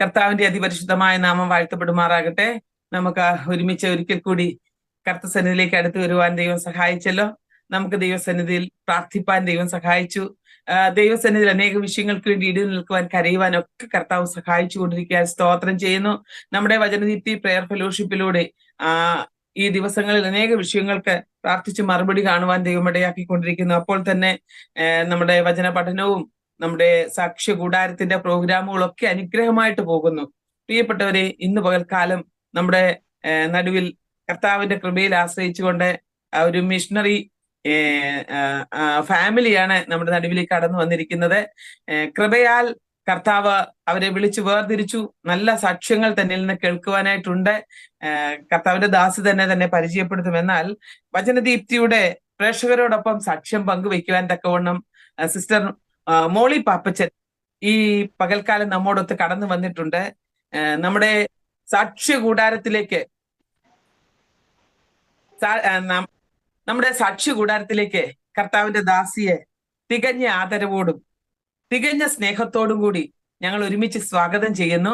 കർത്താവിന്റെ അതിപരിശുദ്ധമായ നാമം വാഴ്ത്തപ്പെടുമാറാകട്ടെ. നമുക്ക് ഒരുമിച്ച് ഒരിക്കൽ കൂടി കർത്തസന്നിധിയിലേക്ക് അടുത്ത് വരുവാൻ ദൈവം സഹായിച്ചല്ലോ. നമുക്ക് ദൈവസന്നിധിയിൽ പ്രാർത്ഥിപ്പാൻ ദൈവം സഹായിച്ചു. ദൈവസന്നിധിയിൽ അനേക വിഷയങ്ങൾക്ക് വേണ്ടി ഇടിവ് നിൽക്കുവാൻ കരയുവാൻ ഒക്കെ കർത്താവ് സഹായിച്ചു കൊണ്ടിരിക്കാൻ സ്തോത്രം ചെയ്യുന്നു. നമ്മുടെ വചനദീപ്തി പ്രയർ ഫെലോഷിപ്പിലൂടെ ഈ ദിവസങ്ങളിൽ അനേക വിഷയങ്ങൾക്ക് പ്രാർത്ഥിച്ച് മറുപടി കാണുവാൻ ദൈവം ഇടയാക്കിക്കൊണ്ടിരിക്കുന്നു. അപ്പോൾ തന്നെ നമ്മുടെ വചന പഠനവും നമ്മുടെ സാക്ഷ്യ കൂടാരത്തിന്റെ പ്രോഗ്രാമുകളൊക്കെ അനുഗ്രഹമായിട്ട് പോകുന്നു. പ്രിയപ്പെട്ടവരെ, ഇന്ന് പകൽക്കാലം നമ്മുടെ നടുവിൽ കർത്താവിന്റെ കൃപയിൽ ആശ്രയിച്ചുകൊണ്ട് ഒരു മിഷണറി ഫാമിലിയാണ് നമ്മുടെ നടുവിലേക്ക് കടന്നു വന്നിരിക്കുന്നത്. കൃപയാൽ കർത്താവ് അവരെ വിളിച്ചു വേർതിരിച്ചു. നല്ല സാക്ഷ്യങ്ങൾ തന്നിൽ നിന്ന് കേൾക്കുവാനായിട്ടുണ്ട്. കർത്താവിന്റെ ദാസി തന്നെ പരിചയപ്പെടുത്തും. എന്നാൽ വചനദീപ്തിയുടെ പ്രേക്ഷകരോടൊപ്പം സാക്ഷ്യം പങ്കുവെക്കുവാൻ തക്കവണ്ണം സിസ്റ്റർ മോളി പാപ്പച്ചൻ ഈ പകൽക്കാലം നമ്മോടൊത്ത് കടന്നു വന്നിട്ടുണ്ട്. നമ്മുടെ സാക്ഷ്യ കൂടാരത്തിലേക്ക് കർത്താവിന്റെ ദാസിയെ തികഞ്ഞ ആദരവോടും തികഞ്ഞ സ്നേഹത്തോടും കൂടി ഞങ്ങൾ ഒരുമിച്ച് സ്വാഗതം ചെയ്യുന്നു.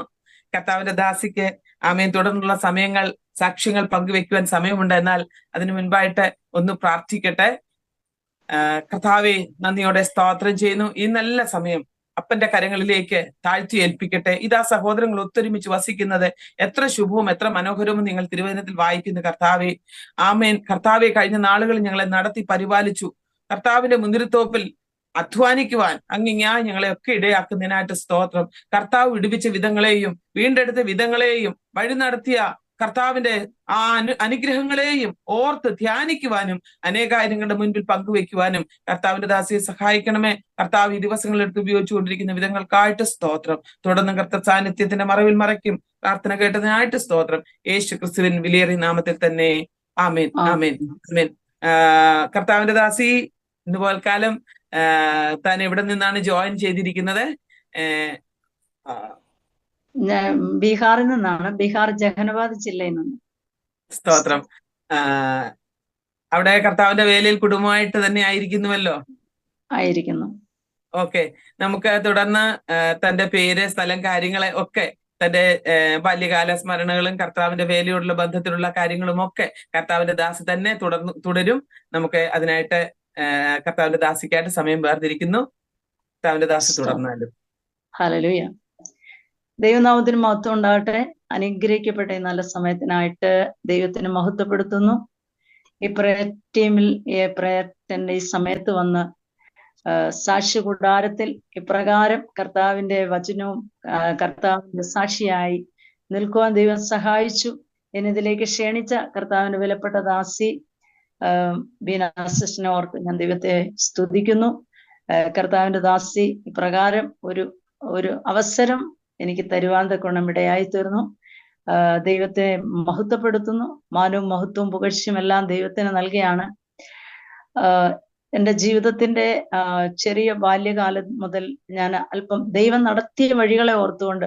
കർത്താവിന്റെ ദാസിക്ക് ആമേൻ തുടർന്നുള്ള സമയങ്ങൾ സാക്ഷ്യങ്ങൾ പങ്കുവെക്കുവാൻ സമയമുണ്ട്. എന്നാൽ അതിനു മുൻപായിട്ട് ഒന്ന് പ്രാർത്ഥിക്കട്ടെ. കർത്താവെ, നന്ദിയോടെ സ്തോത്രം ചെയ്യുന്നു. ഈ നല്ല സമയം അപ്പന്റെ കരങ്ങളിലേക്ക് താഴ്ത്തി ഏൽപ്പിക്കട്ടെ. ഇതാ സഹോദരങ്ങൾ ഒത്തൊരുമിച്ച് വസിക്കുന്നത് എത്ര ശുഭവും എത്ര മനോഹരവും നിങ്ങൾ തിരുവചനത്തിൽ വായിക്കുന്നു. കർത്താവെ, ആമേൻ. കർത്താവെ, കഴിഞ്ഞ നാളുകളിൽ ഞങ്ങളെ നടത്തി പരിപാലിച്ചു. കർത്താവിന്റെ മുന്തിരിത്തോപ്പിൽ അധ്വാനിക്കുവാൻ അങ്ങിങ്ങായി ഞങ്ങളെ ഒക്കെ ഇടയാക്കുന്നതിനായിട്ട് സ്തോത്രം. കർത്താവ് വിടുവിച്ച വിധങ്ങളെയും വീണ്ടെടുത്ത വിധങ്ങളെയും വഴി നടത്തിയ കർത്താവിന്റെ ആ അനുഗ്രഹങ്ങളെയും ഓർത്ത് ധ്യാനിക്കുവാനും അനേകാര്യങ്ങളുടെ മുൻപിൽ പങ്കുവെക്കുവാനും കർത്താവിന്റെ ദാസിയെ സഹായിക്കണമേ. കർത്താവ് ഈ ദിവസങ്ങളെടുത്ത് ഉപയോഗിച്ചുകൊണ്ടിരിക്കുന്ന വിധങ്ങൾക്കായിട്ട് സ്തോത്രം. തുടർന്ന് കർത്തൃ സാന്നിധ്യത്തിന്റെ മറവിൽ മറയ്ക്കും. പ്രാർത്ഥന കേട്ടതിനായിട്ട് സ്തോത്രം. യേശു ക്രിസ്തുവിൻ വിലയേറിയ നാമത്തിൽ തന്നെ ആമേൻ, ആമേൻ, ആമേൻ. കർത്താവിന്റെ ദാസി ഇന്ന് പോൽക്കാലം താൻ എവിടെ നിന്നാണ് ജോയിൻ ചെയ്തിരിക്കുന്നത്? ബീഹാറിൽ നിന്നാണ്. ബീഹാർ ജഹനാബാദ് ജില്ലയിൽ നിന്ന്. സ്തോത്രം. അവിടെ കർത്താവിന്റെ വേലയിൽ കുടുംബമായിട്ട് തന്നെ ആയിരിക്കുന്നുവല്ലോ? ആയിരിക്കുന്നു. ഓക്കെ. നമുക്ക് തുടർന്ന് തന്റെ പേര്, സ്ഥലം, കാര്യങ്ങളെ ഒക്കെ, തന്റെ ബാല്യകാല സ്മരണകളും കർത്താവിന്റെ വേലയോടുള്ള ബന്ധത്തിലുള്ള കാര്യങ്ങളും ഒക്കെ കർത്താവിന്റെ ദാസി തന്നെ തുടരും. നമുക്ക് അതിനായിട്ട് കർത്താവിന്റെ ദാസിക്കായിട്ട് സമയം വേർതിരിക്കുന്നു. കർത്താവിന്റെ ദാസി തുടർന്നാലും. ഹല്ലേലൂയ. ദൈവനാമത്തിന് മഹത്വം ഉണ്ടാകട്ടെ. അനുഗ്രഹിക്കപ്പെട്ട ഈ നല്ല സമയത്തിനായിട്ട് ദൈവത്തിന് മഹത്വപ്പെടുത്തുന്നു. ഈ പ്രയർ ടീമിൽ ഈ സമയത്ത് വന്ന് സാക്ഷ്യ കൂടാരത്തിൽ ഇപ്രകാരം കർത്താവിന്റെ വചനവും കർത്താവിന്റെ സാക്ഷിയായി നിൽക്കുവാൻ ദൈവം സഹായിച്ചു. എന്നിതിലേക്ക് ക്ഷണിച്ച കർത്താവിന്റെ വിലപ്പെട്ട ദാസി ബീന സിസ്റ്ററിനെ ഓർത്ത് ഞാൻ ദൈവത്തെ സ്തുതിക്കുന്നു. കർത്താവിന്റെ ദാസി ഇപ്രകാരം ഒരു അവസരം എനിക്ക് തരുവാൻ തക്കവണ്ണം ഇടയായി തീർന്നു. ദൈവത്തെ മഹത്വപ്പെടുത്തുന്നു. മാനവും മഹത്വവും പുകഴ്ചയും എല്ലാം ദൈവത്തിന് നൽകിയാണ്. എൻ്റെ ജീവിതത്തിന്റെ ചെറിയ ബാല്യകാലം മുതൽ ഞാൻ അല്പം ദൈവം നടത്തിയ വഴികളെ ഓർത്തുകൊണ്ട്,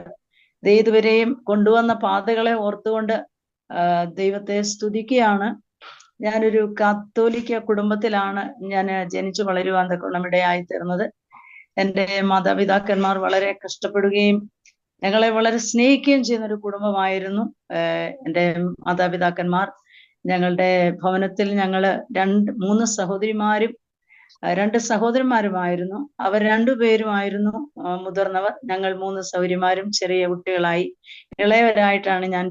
ഇതുവരെയും കൊണ്ടുവന്ന പാതകളെ ഓർത്തുകൊണ്ട് ദൈവത്തെ സ്തുതിക്കുകയാണ്. ഞാനൊരു കാത്തോലിക്ക കുടുംബത്തിലാണ് ഞാൻ ജനിച്ചു വളരുവാൻ തക്കവണ്ണം ഇടയായി തീർന്നത്. എൻ്റെ മാതാപിതാക്കന്മാർ വളരെ കഷ്ടപ്പെടുകയും ഞങ്ങളെ വളരെ സ്നേഹിക്കുകയും ചെയ്യുന്ന ഒരു കുടുംബമായിരുന്നു എൻ്റെ മാതാപിതാക്കന്മാർ. ഞങ്ങളുടെ ഭവനത്തിൽ ഞങ്ങൾ 3 സഹോദരിമാരും 2 സഹോദരന്മാരുമായിരുന്നു. അവർ 2 പേരുമായിരുന്നു മുതിർന്നവർ. ഞങ്ങൾ 3 സഹോദരിമാരും ചെറിയ കുട്ടികളായി ഇളയവരായിട്ടാണ് ഞാൻ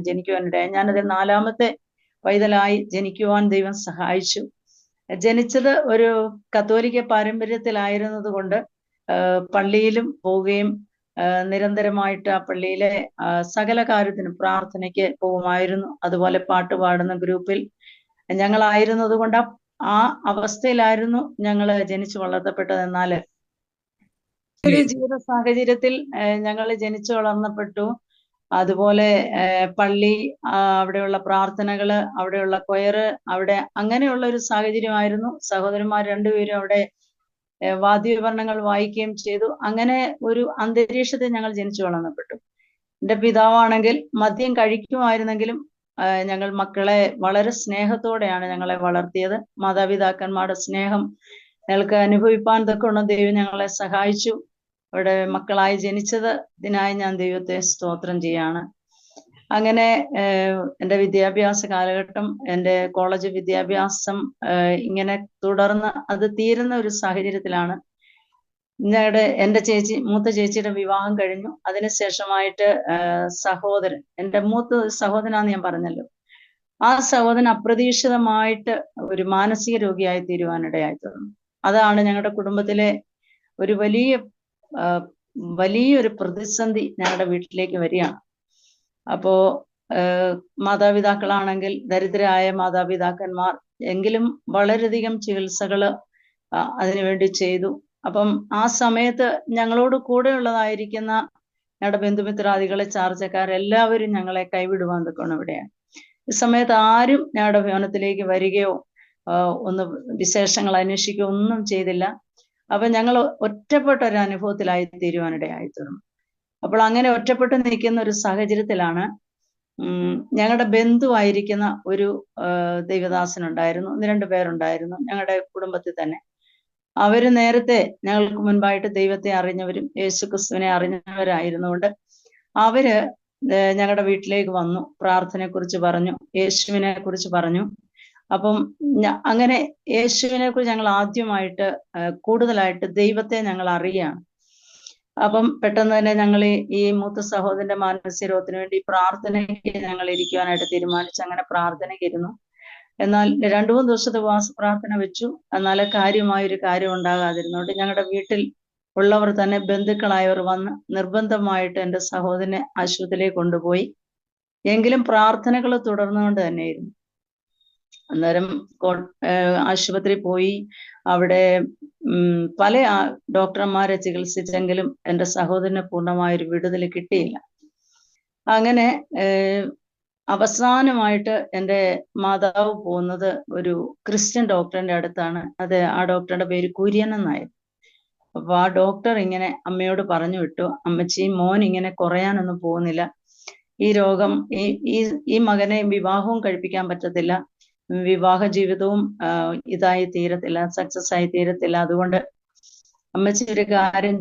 ജനിക്കുവാനിടയായി. ഞാനത് 4ാമത്തെ പൈതലായി ജനിക്കുവാൻ ദൈവം സഹായിച്ചു. ജനിച്ചത് ഒരു കത്തോലിക്ക പാരമ്പര്യത്തിലായിരുന്നത് കൊണ്ട് പള്ളിയിലും പോവുകയും നിരന്തരമായിട്ട് ആ പള്ളിയിലെ സകല കാര്യത്തിനും പ്രാർത്ഥനയ്ക്ക് പോകുമായിരുന്നു. അതുപോലെ പാട്ട് പാടുന്ന ഗ്രൂപ്പിൽ ഞങ്ങളായിരുന്നത് കൊണ്ട് ആ അവസ്ഥയിലായിരുന്നു ഞങ്ങൾ ജനിച്ചു വളർത്തപ്പെട്ടത്. എന്നാൽ ഒരു ജീവിത സാഹചര്യത്തിൽ ഞങ്ങൾ ജനിച്ചു വളർന്നപ്പെട്ടു. അതുപോലെ പള്ളി, അവിടെയുള്ള പ്രാർത്ഥനകള്, അവിടെയുള്ള കൊയറ്, അവിടെ അങ്ങനെയുള്ള ഒരു സാഹചര്യമായിരുന്നു. സഹോദരന്മാർ 2 പേരും അവിടെ വാദ്യോപകരണങ്ങൾ വായിക്കുകയും ചെയ്തു. അങ്ങനെ ഒരു അന്തരീക്ഷത്തിൽ ഞങ്ങൾ ജനിച്ചു വളർന്നപ്പെട്ടു. എൻ്റെ പിതാവാണെങ്കിൽ മദ്യം കഴിക്കുമായിരുന്നെങ്കിലും ഞങ്ങൾ മക്കളെ വളരെ സ്നേഹത്തോടെയാണ് ഞങ്ങളെ വളർത്തിയത്. മാതാപിതാക്കന്മാരുടെ സ്നേഹം ഞങ്ങൾക്ക് അനുഭവിപ്പാൻ തക്കവണ്ണം ദൈവം ഞങ്ങളെ സഹായിച്ചു. അവിടെ മക്കളായി ജനിച്ചതിനായി ഞാൻ ദൈവത്തെ സ്തോത്രം ചെയ്യാണ്. അങ്ങനെ എൻ്റെ വിദ്യാഭ്യാസ കാലഘട്ടം, എൻ്റെ കോളേജ് വിദ്യാഭ്യാസം ഇങ്ങനെ തുടർന്ന് അത് തീരുന്ന ഒരു സാഹചര്യത്തിലാണ് എൻ്റെ മൂത്ത ചേച്ചിയുടെ വിവാഹം കഴിഞ്ഞു. അതിനുശേഷമായിട്ട് സഹോദരൻ, എൻ്റെ മൂത്ത സഹോദരനാന്ന് ഞാൻ പറഞ്ഞല്ലോ, ആ സഹോദരൻ അപ്രതീക്ഷിതമായിട്ട് ഒരു മാനസിക രോഗിയായി തീരുവാനിടയായി തീർന്നു. അതാണ് ഞങ്ങളുടെ കുടുംബത്തിലെ ഒരു വലിയൊരു പ്രതിസന്ധി ഞങ്ങളുടെ വീട്ടിലേക്ക് വരികയാണ്. അപ്പോ മാതാപിതാക്കളാണെങ്കിൽ ദരിദ്രരായ മാതാപിതാക്കന്മാർ, എങ്കിലും വളരെയധികം ചികിത്സകള് അതിനുവേണ്ടി ചെയ്തു. അപ്പം ആ സമയത്ത് ഞങ്ങളോട് കൂടെ ഉള്ളതായിരിക്കുന്ന ഞങ്ങളുടെ ബന്ധുമിത്രാദികളെ, ചാർച്ചക്കാരെല്ലാവരും ഞങ്ങളെ കൈവിടുവാൻ നിൽക്കണം ഇവിടെയാണ്. ഈ സമയത്ത് ആരും ഞങ്ങളുടെ ഭവനത്തിലേക്ക് വരികയോ ഒന്ന് വിശേഷങ്ങൾ അന്വേഷിക്കുകയോ ഒന്നും ചെയ്തില്ല. അപ്പൊ ഞങ്ങൾ ഒറ്റപ്പെട്ട ഒരു അനുഭവത്തിലായി തീരുവാനിടയായി തീർന്നു. അപ്പോൾ അങ്ങനെ ഒറ്റപ്പെട്ട് നിൽക്കുന്ന ഒരു സാഹചര്യത്തിലാണ് ഞങ്ങളുടെ ബന്ധുവായിരിക്കുന്ന ഒരു ദൈവദാസനുണ്ടായിരുന്നു. 1-2 പേരുണ്ടായിരുന്നു ഞങ്ങളുടെ കുടുംബത്തിൽ തന്നെ. അവര് നേരത്തെ ഞങ്ങൾക്ക് മുൻപായിട്ട് ദൈവത്തെ അറിഞ്ഞവരും യേശുക്രിസ്തുവിനെ അറിഞ്ഞവരായിരുന്നുകൊണ്ട് അവര് ഞങ്ങളുടെ വീട്ടിലേക്ക് വന്നു, പ്രാർത്ഥനയെ കുറിച്ച് പറഞ്ഞു, യേശുവിനെ കുറിച്ച് പറഞ്ഞു. അപ്പം അങ്ങനെ യേശുവിനെ കുറിച്ച് ഞങ്ങൾ ആദ്യമായിട്ട് കൂടുതലായിട്ട് ദൈവത്തെ ഞങ്ങൾ അറിയുകയാണ്. അപ്പം പെട്ടെന്ന് തന്നെ ഞങ്ങൾ ഈ മൂത്ത സഹോദരന്റെ മാനസിക രോഗത്തിന് വേണ്ടി പ്രാർത്ഥനയ്ക്ക് ഞങ്ങൾ ഇരിക്കുവാനായിട്ട് തീരുമാനിച്ചു. അങ്ങനെ പ്രാർത്ഥനയ്ക്ക് ഇരുന്നു. എന്നാൽ 2-3 ദിവസത്തെ ഉപവാസ പ്രാർത്ഥന വെച്ചു. എന്നാൽ കാര്യമായൊരു കാര്യം ഉണ്ടാകാതിരുന്നുകൊണ്ട് ഞങ്ങളുടെ വീട്ടിൽ ഉള്ളവർ തന്നെ, ബന്ധുക്കളായവർ വന്ന് നിർബന്ധമായിട്ട് എൻ്റെ സഹോദരനെ ആശുപത്രിയിലേക്ക് കൊണ്ടുപോയി. എങ്കിലും പ്രാർത്ഥനകൾ തുടർന്നുകൊണ്ട് തന്നെയായിരുന്നു. അന്നേരം ആശുപത്രി പോയി. അവിടെ പല ഡോക്ടർമാരെ ചികിത്സിച്ചെങ്കിലും എൻ്റെ സഹോദരന് പൂർണ്ണമായൊരു വിടുതൽ കിട്ടിയില്ല. അങ്ങനെ അവസാനമായിട്ട് എൻ്റെ മാതാവ് പോകുന്നത് ഒരു ക്രിസ്ത്യൻ ഡോക്ടറിന്റെ അടുത്താണ്. ആ ഡോക്ടറുടെ പേര് കുര്യൻ എന്നായിരുന്നു. അപ്പൊ ആ ഡോക്ടർ ഇങ്ങനെ അമ്മയോട് പറഞ്ഞു വിട്ടു, അമ്മച്ചി, മോൻ ഇങ്ങനെ കുറയാനൊന്നും പോകുന്നില്ല, ഈ രോഗം ഈ മകനെ വിവാഹവും കഴിപ്പിക്കാൻ പറ്റത്തില്ല, വിവാഹ ജീവിതവും ഇതായി തീരത്തില്ല, സക്സസ് ആയി തീരത്തില്ല. അതുകൊണ്ട് അമ്മച്ചി ഒരു കാര്യം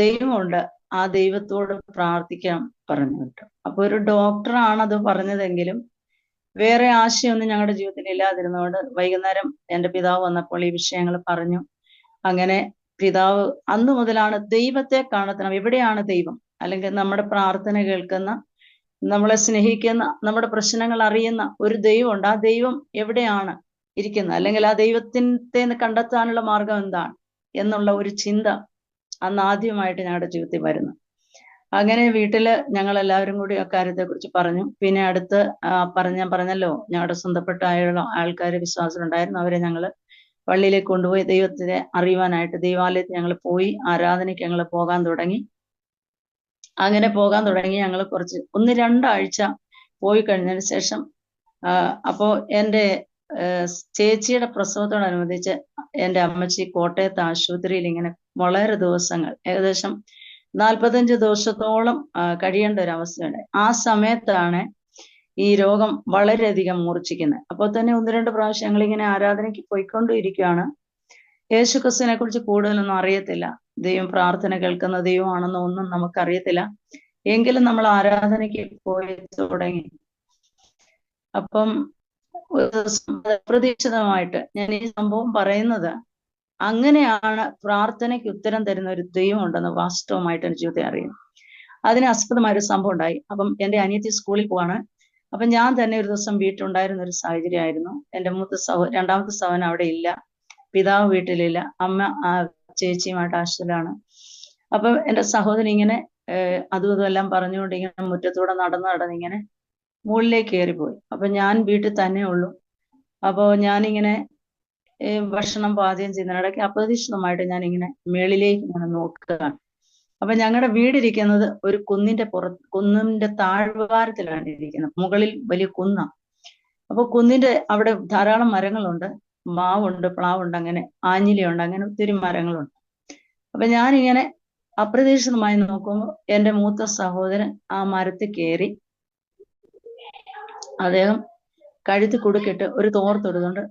ദൈവമുണ്ട്, ആ ദൈവത്തോട് പ്രാർത്ഥിക്കാൻ പറഞ്ഞു വിട്ടു. അപ്പൊ ഒരു ഡോക്ടറാണത് പറഞ്ഞതെങ്കിലും വേറെ ആശയമൊന്നും ഞങ്ങളുടെ ജീവിതത്തിൽ ഇല്ലാതിരുന്നതുകൊണ്ട് വൈകുന്നേരം എൻ്റെ പിതാവ് വന്നപ്പോൾ ഈ വിഷയങ്ങൾ പറഞ്ഞു. അങ്ങനെ പിതാവ് അന്നു മുതലാണ് ദൈവത്തെ കണ്ടെത്തണം, എവിടെയാണ് ദൈവം, അല്ലെങ്കിൽ നമ്മുടെ പ്രാർത്ഥന കേൾക്കുന്ന, നമ്മളെ സ്നേഹിക്കുന്ന, നമ്മുടെ പ്രശ്നങ്ങൾ അറിയുന്ന ഒരു ദൈവമുണ്ട്, ആ ദൈവം എവിടെയാണ് ഇരിക്കുന്നത്, അല്ലെങ്കിൽ ആ ദൈവത്തെ കണ്ടെത്താനുള്ള മാർഗം എന്താണ് എന്നുള്ള ഒരു ചിന്ത അന്ന് ആദ്യമായിട്ട് ഞങ്ങളുടെ ജീവിതത്തിൽ വരുന്നു. അങ്ങനെ വീട്ടില് ഞങ്ങൾ എല്ലാവരും കൂടി അക്കാര്യത്തെ കുറിച്ച് പറഞ്ഞു. പിന്നെ അടുത്ത് ഞാൻ പറഞ്ഞല്ലോ, ഞങ്ങളുടെ സ്വന്തപ്പെട്ട ആൾക്കാർ വിശ്വാസമുണ്ടായിരുന്നു. അവരെ ഞങ്ങൾ പള്ളിയിലേക്ക് കൊണ്ടുപോയി ദൈവത്തിനെ അറിയുവാനായിട്ട് ദൈവാലയത്തിൽ ഞങ്ങൾ പോയി ആരാധനയ്ക്ക് ഞങ്ങൾ പോകാൻ തുടങ്ങി. അങ്ങനെ പോകാൻ തുടങ്ങി ഞങ്ങൾ 1-2 ആഴ്ച പോയി കഴിഞ്ഞതിന് ശേഷം അപ്പോ എൻ്റെ ചേച്ചിയുടെ പ്രസവത്തോടനുബന്ധിച്ച് എൻ്റെ അമ്മച്ചി കോട്ടയത്ത് ആശുപത്രിയിൽ ഇങ്ങനെ വളരെ ദിവസങ്ങൾ, ഏകദേശം 45 ദിവസത്തോളം കഴിയേണ്ട ഒരു അവസ്ഥയുണ്ട്. ആ സമയത്താണ് ഈ രോഗം വളരെയധികം മൂർച്ഛിക്കുന്നത്. അപ്പോൾ തന്നെ 1-2 പ്രാവശ്യം ഞങ്ങളിങ്ങനെ ആരാധനയ്ക്ക് പോയിക്കൊണ്ടിരിക്കുകയാണ്. യേശുക്രിസ്തുവിനെ കുറിച്ച് കൂടുതലൊന്നും അറിയത്തില്ല, ദൈവം പ്രാർത്ഥന കേൾക്കുന്ന ദൈവമാണെന്നോ ഒന്നും നമുക്കറിയത്തില്ല. എങ്കിലും നമ്മൾ ആരാധനയ്ക്ക് പോയി തുടങ്ങി. അപ്പം ഒരു ദിവസം അപ്രതീക്ഷിതമായിട്ട് ഞാൻ ഈ സംഭവം പറയുന്നത്, അങ്ങനെയാണ് പ്രാർത്ഥനയ്ക്ക് ഉത്തരം തരുന്ന ഒരു ദൈവം ഉണ്ടെന്ന് വാസ്തവമായിട്ട് എൻ്റെ ജീവിതത്തെ അറിയുന്നു. അതിന് ആസ്പദമായ ഒരു സംഭവം ഉണ്ടായി. അപ്പം എൻ്റെ അനിയത്തി സ്കൂളിൽ പോവാണ്. അപ്പം ഞാൻ തന്നെ ഒരു ദിവസം വീട്ടിലുണ്ടായിരുന്ന ഒരു സാഹചര്യമായിരുന്നു. എൻ്റെ രണ്ടാമത്തെ സഹോദരൻ അവിടെ ഇല്ല, പിതാവ് വീട്ടിലില്ല, അമ്മ ചേച്ചിയുമായിട്ട് ആശുപത്രിയിലാണ്. അപ്പൊ എൻ്റെ സഹോദരൻ ഇങ്ങനെ അതും ഇതുമെല്ലാം പറഞ്ഞുകൊണ്ട് ഇങ്ങനെ മുറ്റത്തൂടെ നടന്നിങ്ങനെ മുകളിലേക്ക് കയറിപ്പോയി. അപ്പൊ ഞാൻ വീട്ടിൽ തന്നെ ഉള്ളൂ. അപ്പോൾ ഞാനിങ്ങനെ ഭക്ഷണം പാചകം ചെയ്യുന്നതിനിടയ്ക്ക് അപ്രതീക്ഷിതമായിട്ട് ഞാനിങ്ങനെ മേളിലേക്ക് ഇങ്ങനെ നോക്കുകയാണ്. അപ്പൊ ഞങ്ങളുടെ വീടിരിക്കുന്നത് ഒരു കുന്നിന്റെ താഴ്വാരത്തിലാണ് ഇരിക്കുന്നത്. മുകളിൽ വലിയ കുന്നാണ്. അപ്പൊ കുന്നിന്റെ അവിടെ ധാരാളം മരങ്ങളുണ്ട്, മാവുണ്ട്, പ്ലാവുണ്ട്, അങ്ങനെ ആഞ്ഞിലിയുണ്ട്, അങ്ങനെ ഒത്തിരി മരങ്ങളുണ്ട്. അപ്പൊ ഞാനിങ്ങനെ അപ്രതീക്ഷിതമായി നോക്കുമ്പോൾ എൻ്റെ മൂത്ത സഹോദരൻ ആ മരത്തിൽ കയറി, അദ്ദേഹം കഴുത്തി കുടുക്കിട്ട് ഒരു തോർത്തെടുത്തുകൊണ്ട്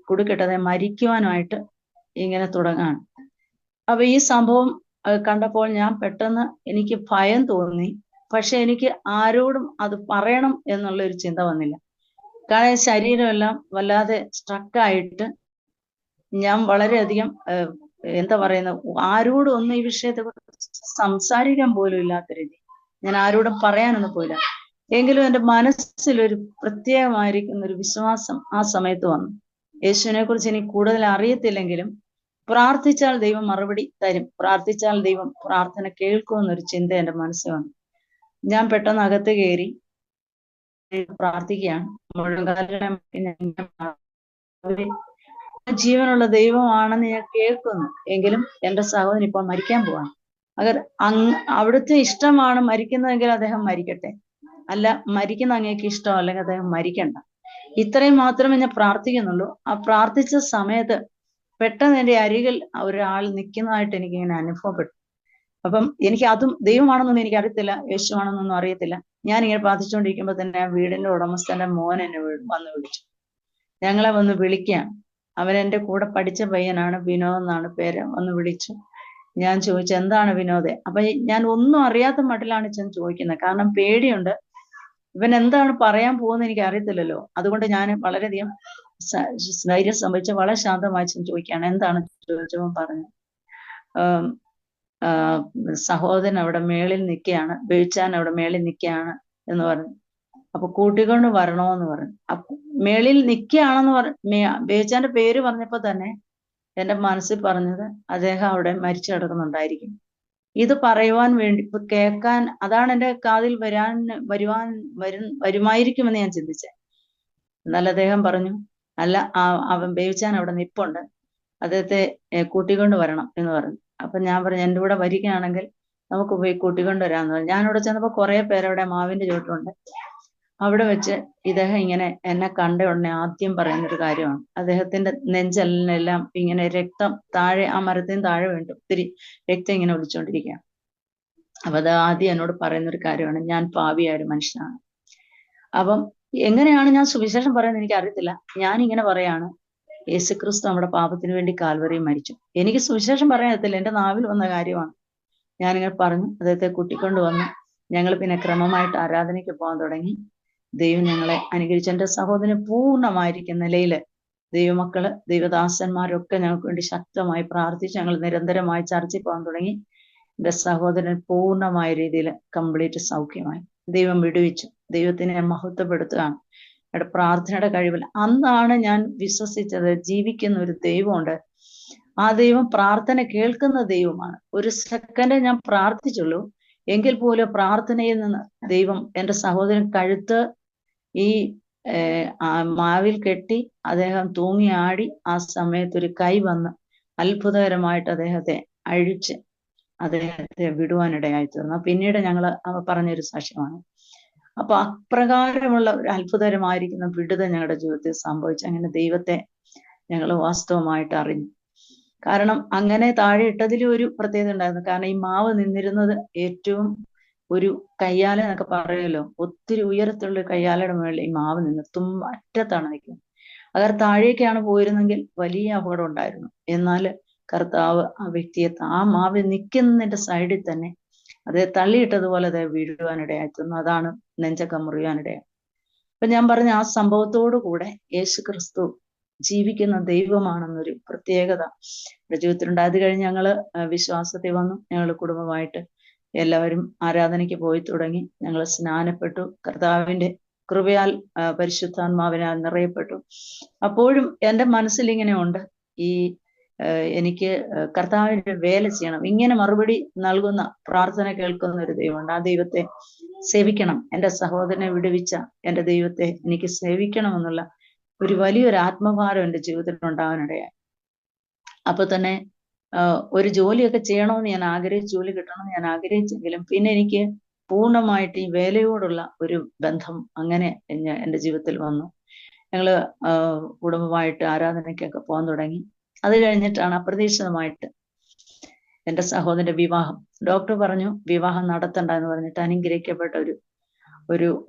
കുടുക്കിട്ട് അദ്ദേഹം മരിക്കുവാനായിട്ട് ഇങ്ങനെ തുടങ്ങാണ്. അപ്പൊ ഈ സംഭവം അത് കണ്ടപ്പോൾ ഞാൻ പെട്ടെന്ന് എനിക്ക് ഭയം തോന്നി. പക്ഷെ എനിക്ക് ആരോടും അത് പറയണം എന്നുള്ള ഒരു ചിന്ത വന്നില്ല. കാരണം ശരീരമെല്ലാം വല്ലാതെ സ്ട്രക്കായിട്ട് ഞാൻ വളരെയധികം എന്താ പറയുന്നത്, ആരോടും ഒന്നും ഈ വിഷയത്തെ കുറിച്ച് സംസാരിക്കാൻ പോലും ഇല്ലാത്ത രീതി. ഞാൻ ആരോടും പറയാനൊന്നും പോയില്ല. എങ്കിലും എൻ്റെ മനസ്സിലൊരു പ്രത്യേകമായിരിക്കുന്ന ഒരു വിശ്വാസം ആ സമയത്ത് വന്നു. യേശുവിനെ കുറിച്ച് എനിക്ക് കൂടുതൽ അറിയത്തില്ലെങ്കിലും പ്രാർത്ഥിച്ചാൽ ദൈവം മറുപടി തരും, പ്രാർത്ഥിച്ചാൽ ദൈവം പ്രാർത്ഥന കേൾക്കുമെന്നൊരു ചിന്ത എൻ്റെ മനസ്സിൽ വന്നു. ഞാൻ പെട്ടെന്ന് അകത്ത് കയറി പ്രാർത്ഥിക്കുകയാണ്. മുഴുവൻ ജീവനുള്ള ദൈവമാണെന്ന് ഞാൻ കേൾക്കുന്നു. എങ്കിലും എൻ്റെ സഹോദരൻ ഇപ്പോൾ മരിക്കാൻ പോവാണ്. അവിടുത്തെ ഇഷ്ടമാണ് മരിക്കുന്നതെങ്കിൽ അദ്ദേഹം മരിക്കട്ടെ, അല്ല മരിക്കുന്ന അങ്ങേക്ക് ഇഷ്ടം അല്ലെങ്കിൽ അദ്ദേഹം മരിക്കണ്ട. ഇത്രയും മാത്രമേ ഞാൻ പ്രാർത്ഥിക്കുന്നുള്ളൂ. ആ പ്രാർത്ഥിച്ച സമയത്ത് പെട്ടെന്ന് എൻ്റെ അരികിൽ ഒരാൾ നിൽക്കുന്നതായിട്ട് എനിക്കിങ്ങനെ അനുഭവപ്പെട്ടു. അപ്പം എനിക്ക് അതും ദൈവമാണെന്നൊന്നും എനിക്ക് അറിയത്തില്ല, യേശുവാണെന്നൊന്നും അറിയത്തില്ല. ഞാനിങ്ങനെ പ്രാർത്ഥിച്ചുകൊണ്ടിരിക്കുമ്പോൾ തന്നെ ആ വീടിന്റെ ഉടമസ്ഥന്റെ മോൻ എന്നെ വന്ന് വിളിച്ചു. ഞങ്ങളെ വന്ന് വിളിക്കുകയാണ്. അവൻ എൻ്റെ കൂടെ പഠിച്ച പയ്യനാണ്, വിനോദ് എന്നാണ് പേര്. വന്ന് വിളിച്ചു. ഞാൻ ചോദിച്ചു, എന്താണ് വിനോദേ? അപ്പൊ ഞാൻ ഒന്നും അറിയാത്ത മട്ടിലാണ് ചെന്ന് ചോദിക്കുന്നത്. കാരണം പേടിയുണ്ട്, ഇവൻ എന്താണ് പറയാൻ പോകുന്നത് എനിക്ക് അറിയത്തില്ലല്ലോ. അതുകൊണ്ട് ഞാൻ വളരെയധികം ധൈര്യം സംഭവിച്ച് വളരെ ശാന്തമായി ചെന്ന് ചോദിക്കുകയാണ്, എന്താണ് ചോദിച്ചവൻ പറഞ്ഞു, സഹോദരൻ അവിടെ മേളിൽ നിൽക്കുകയാണ്, ബേച്ചാൻ അവിടെ മേളിൽ നിൽക്കുകയാണ് എന്ന് പറഞ്ഞു. അപ്പൊ കൂട്ടിക്കൊണ്ട് വരണോന്ന് പറഞ്ഞു. അപ്പൊ മേളിൽ നിൽക്കുകയാണെന്ന് ബേച്ചാന്റെ പേര് പറഞ്ഞപ്പോ തന്നെ എൻ്റെ മനസ്സിൽ പറഞ്ഞത് അദ്ദേഹം അവിടെ മരിച്ചു കിടക്കുന്നുണ്ടായിരിക്കും. ഇത് പറയുവാൻ വേണ്ടി ഇപ്പൊ കേൾക്കാൻ, അതാണ് എൻ്റെ കാതിൽ വരുമായിരിക്കുമെന്ന് ഞാൻ ചിന്തിച്ചേ. എന്നാൽ അദ്ദേഹം പറഞ്ഞു, അല്ല, അവൻ ബേച്ചാൻ അവിടെ നിപ്പുണ്ട്, അദ്ദേഹത്തെ കൂട്ടിക്കൊണ്ട് വരണം എന്ന് പറഞ്ഞു. അപ്പൊ ഞാൻ പറഞ്ഞു, എൻ്റെ കൂടെ വരികയാണെങ്കിൽ നമുക്ക് പോയി കൂട്ടിക്കൊണ്ട് വരാമെന്ന് പറഞ്ഞു. ഞാനിവിടെ ചെന്നപ്പോ കുറെ പേരവിടെ മാവിന്റെ ചുവട്ടുണ്ട്. അവിടെ വെച്ച് ഇദ്ദേഹം ഇങ്ങനെ എന്നെ കണ്ട ഉടനെ ആദ്യം പറയുന്നൊരു കാര്യമാണ്, അദ്ദേഹത്തിന്റെ നെഞ്ചെല്ലാം ഇങ്ങനെ രക്തം താഴെ, ആ മരത്തിന് താഴെ വീണ്ടും ഒത്തിരി രക്തം ഇങ്ങനെ ഒലിച്ചുകൊണ്ടിരിക്കുകയാണ്. അപ്പൊ അത് ആദ്യം എന്നോട് പറയുന്നൊരു കാര്യമാണ്, ഞാൻ പാപിയായ ഒരു മനുഷ്യനാണ്. അപ്പം എങ്ങനെയാണ് ഞാൻ സുവിശേഷം പറയുന്നത് എനിക്ക് അറിയത്തില്ല. ഞാൻ ഇങ്ങനെ പറയാണ്, യേശുക്രിസ്തു നമ്മുടെ പാപത്തിന് വേണ്ടി കാൽവരിയിൽ മരിച്ചു. എനിക്ക് സുവിശേഷം പറയാൻ എത്തില്ല, എൻ്റെ നാവിൽ വന്ന കാര്യമാണ്. ഞാനിങ്ങനെ പറഞ്ഞു. അദ്ദേഹത്തെ കൂട്ടിക്കൊണ്ട് വന്നു. ഞങ്ങൾ പിന്നെ ക്രമമായിട്ട് ആരാധനയ്ക്ക് പോകാൻ തുടങ്ങി. ദൈവം ഞങ്ങളെ അനുഗ്രഹിച്ചു. എൻ്റെ സഹോദരൻ പൂർണ്ണമായിരിക്കുന്ന നിലയില് ദൈവമക്കള്, ദൈവദാസന്മാരൊക്കെ ഞങ്ങൾക്ക് വേണ്ടി ശക്തമായി പ്രാർത്ഥിച്ച് ഞങ്ങൾ നിരന്തരമായി ചർച്ചയിൽ പോകാൻ തുടങ്ങി. എൻ്റെ സഹോദരൻ പൂർണ്ണമായ രീതിയിൽ കംപ്ലീറ്റ് സൗഖ്യമായി. ദൈവം വിടുവിച്ചു. ദൈവത്തിനെ മഹത്വപ്പെടുത്തുകയാണ്. അവിടെ പ്രാർത്ഥനയുടെ കഴിവിൽ അന്നാണ് ഞാൻ വിശ്വസിച്ചത്, ജീവിക്കുന്ന ഒരു ദൈവമുണ്ട്. ആ ദൈവം പ്രാർത്ഥന കേൾക്കുന്ന ദൈവമാണ്. ഒരു സെക്കൻഡ് ഞാൻ പ്രാർത്ഥിച്ചുള്ളൂ, എങ്കിൽ പോലും പ്രാർത്ഥനയിൽ നിന്ന് ദൈവം എൻ്റെ സഹോദരൻ കഴുത്ത് ഈ മാവിൽ കെട്ടി അദ്ദേഹം തൂങ്ങി ആടി. ആ സമയത്ത് ഒരു കൈ വന്ന് അത്ഭുതകരമായിട്ട് അദ്ദേഹത്തെ അഴിച്ച് അദ്ദേഹത്തെ വിടുവാനിടയായി തീർന്നു. പിന്നീട് ഞങ്ങൾ പറഞ്ഞൊരു സാക്ഷ്യമാണ്. അപ്പൊ അപ്രകാരമുള്ള ഒരു അത്ഭുതകരമായിരിക്കുന്ന വിടുതൽ ഞങ്ങളുടെ ജീവിതത്തിൽ സംഭവിച്ചു. അങ്ങനെ ദൈവത്തെ ഞങ്ങൾ വാസ്തവമായിട്ട് അറിഞ്ഞു. കാരണം അങ്ങനെ താഴെ ഇട്ടതിലും ഒരു പ്രത്യേകത ഉണ്ടായിരുന്നു. കാരണം ഈ മാവ് നിന്നിരുന്നത് ഏറ്റവും ഒരു കയ്യാല എന്നൊക്കെ പറയുമല്ലോ, ഒത്തിരി ഉയരത്തിലുള്ള കയ്യാലയുടെ മുകളിൽ ഈ മാവ് നിന്ന് അറ്റത്താണ് നിൽക്കുന്നത്. അതായത് താഴേക്കാണ് പോയിരുന്നെങ്കിൽ വലിയ അപകടം ഉണ്ടായിരുന്നു. എന്നാൽ കർത്താവ് ആ വ്യക്തിയെ ആ മാവ് നിൽക്കുന്നതിന്റെ സൈഡിൽ തന്നെ അതേ തള്ളിയിട്ടതുപോലെ അതേ വീഴുവാനിടയായിരുന്നു. അതാണ് നെഞ്ചൊക്കെ മുറിയാനിടയായി. അപ്പൊ ഞാൻ പറഞ്ഞ ആ സംഭവത്തോടു കൂടെ യേശു ക്രിസ്തു ജീവിക്കുന്ന ദൈവമാണെന്നൊരു പ്രത്യേകത എൻ്റെ ജീവിതത്തിലുണ്ട്. അത് കഴിഞ്ഞ് ഞങ്ങള് വിശ്വാസത്തിൽ വന്നു. ഞങ്ങൾ കുടുംബമായിട്ട് എല്ലാവരും ആരാധനയ്ക്ക് പോയി തുടങ്ങി. ഞങ്ങൾ സ്നാനപ്പെട്ടു. കർത്താവിന്റെ കൃപയാൽ പരിശുദ്ധാത്മാവിനാൽ നിറയപ്പെട്ടു. അപ്പോഴും എൻ്റെ മനസ്സിൽ ഇങ്ങനെ ഉണ്ട്, ഈ എനിക്ക് കർത്താവിന്റെ വേല ചെയ്യണം. ഇങ്ങനെ മറുപടി നൽകുന്ന, പ്രാർത്ഥന കേൾക്കുന്ന ഒരു ദൈവമുണ്ട്. ആ ദൈവത്തെ സേവിക്കണം. എൻ്റെ സഹോദരനെ വിടുവിച്ച എൻ്റെ ദൈവത്തെ എനിക്ക് സേവിക്കണമെന്നുള്ള ഒരു വലിയൊരു ആത്മഭാരം എൻ്റെ ജീവിതത്തിൽ ഉണ്ടാകാനിടയായി. അപ്പൊ തന്നെ ഒരു ജോലിയൊക്കെ ചെയ്യണമെന്ന് ഞാൻ ആഗ്രഹിച്ചു, ജോലി കിട്ടണമെന്ന് ഞാൻ ആഗ്രഹിച്ചെങ്കിലും പിന്നെ എനിക്ക് പൂർണ്ണമായിട്ട് ഈ വേലയോടുള്ള ഒരു ബന്ധം അങ്ങനെ എൻ്റെ ജീവിതത്തിൽ വന്നു. ഞങ്ങള് കുടുംബമായിട്ട് ആരാധനയ്ക്കൊക്കെ പോകാൻ തുടങ്ങി. അത് കഴിഞ്ഞിട്ടാണ് അപ്രതീക്ഷിതമായിട്ട് എൻ്റെ സഹോദരന്റെ വിവാഹം. ഡോക്ടർ പറഞ്ഞു വിവാഹം നടത്തണ്ട എന്ന് പറഞ്ഞിട്ട് അനുഗ്രഹിക്കപ്പെട്ട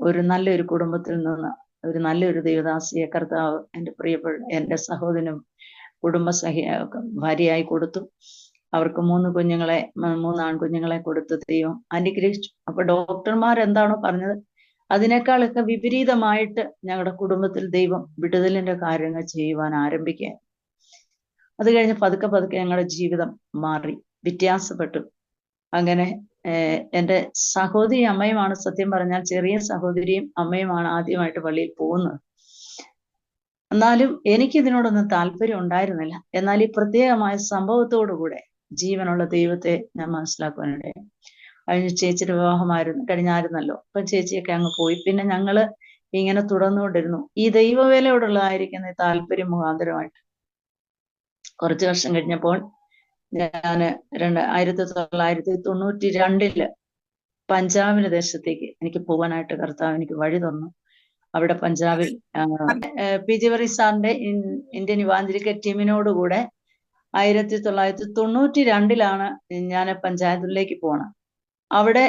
ഒരു നല്ലൊരു കുടുംബത്തിൽ നിന്ന് ഒരു നല്ലൊരു ദൈവദാസിയെ കർത്താവ് എൻ്റെ പ്രിയപ്പെട്ട എൻ്റെ സഹോദരനും ഭാര്യയായി കൊടുത്തു. അവർക്ക് 3 ആൺകുഞ്ഞുങ്ങളെ കൊടുത്ത് ദൈവം അനുഗ്രഹിച്ചു. അപ്പൊ ഡോക്ടർമാർ എന്താണോ പറഞ്ഞത് അതിനേക്കാളൊക്കെ വിപരീതമായിട്ട് ഞങ്ങളുടെ കുടുംബത്തിൽ ദൈവം വിടുതലിന്റെ കാര്യങ്ങൾ ചെയ്യുവാൻ ആരംഭിക്കുക. അത് കഴിഞ്ഞ് പതുക്കെ പതുക്കെ ഞങ്ങളുടെ ജീവിതം മാറി, വ്യത്യാസപ്പെട്ടു. അങ്ങനെ എൻ്റെ സഹോദരി അമ്മയുമാണ്, സത്യം പറഞ്ഞാൽ ചെറിയ സഹോദരിയും അമ്മയുമാണ് ആദ്യമായിട്ട് പള്ളിയിൽ പോകുന്നത്. എന്നാലും എനിക്കിതിനോടൊന്നും താല്പര്യം ഉണ്ടായിരുന്നില്ല. എന്നാൽ ഈ പ്രത്യേകമായ സംഭവത്തോടുകൂടെ ജീവനുള്ള ദൈവത്തെ ഞാൻ മനസ്സിലാക്കുവാനിടയായി. കഴിഞ്ഞ ചേച്ചിയുടെ കഴിഞ്ഞായിരുന്നല്ലോ. അപ്പൊ ചേച്ചിയൊക്കെ അങ്ങ് പോയി. പിന്നെ ഞങ്ങള് ഇങ്ങനെ തുടർന്നുകൊണ്ടിരുന്നു. ഈ ദൈവവേലയോടുള്ളതായിരിക്കുന്ന താല്പര്യം മുഖാന്തരമായിട്ട് കുറച്ചു വർഷം കഴിഞ്ഞപ്പോൾ ഞാൻ 1992 പഞ്ചാബിന് ദേശത്തേക്ക് എനിക്ക് പോകാനായിട്ട് കർത്താവ് എനിക്ക് വഴി തന്നു. അവിടെ പഞ്ചാബിൽ PG വർഗീസ് സാറിന്റെ ഇന്ത്യൻ ഇവാഞ്ചലിക്കൽ ടീമിനോടുകൂടെ 1992 ഞാൻ പഞ്ചായത്തിലേക്ക് പോകണം. അവിടെ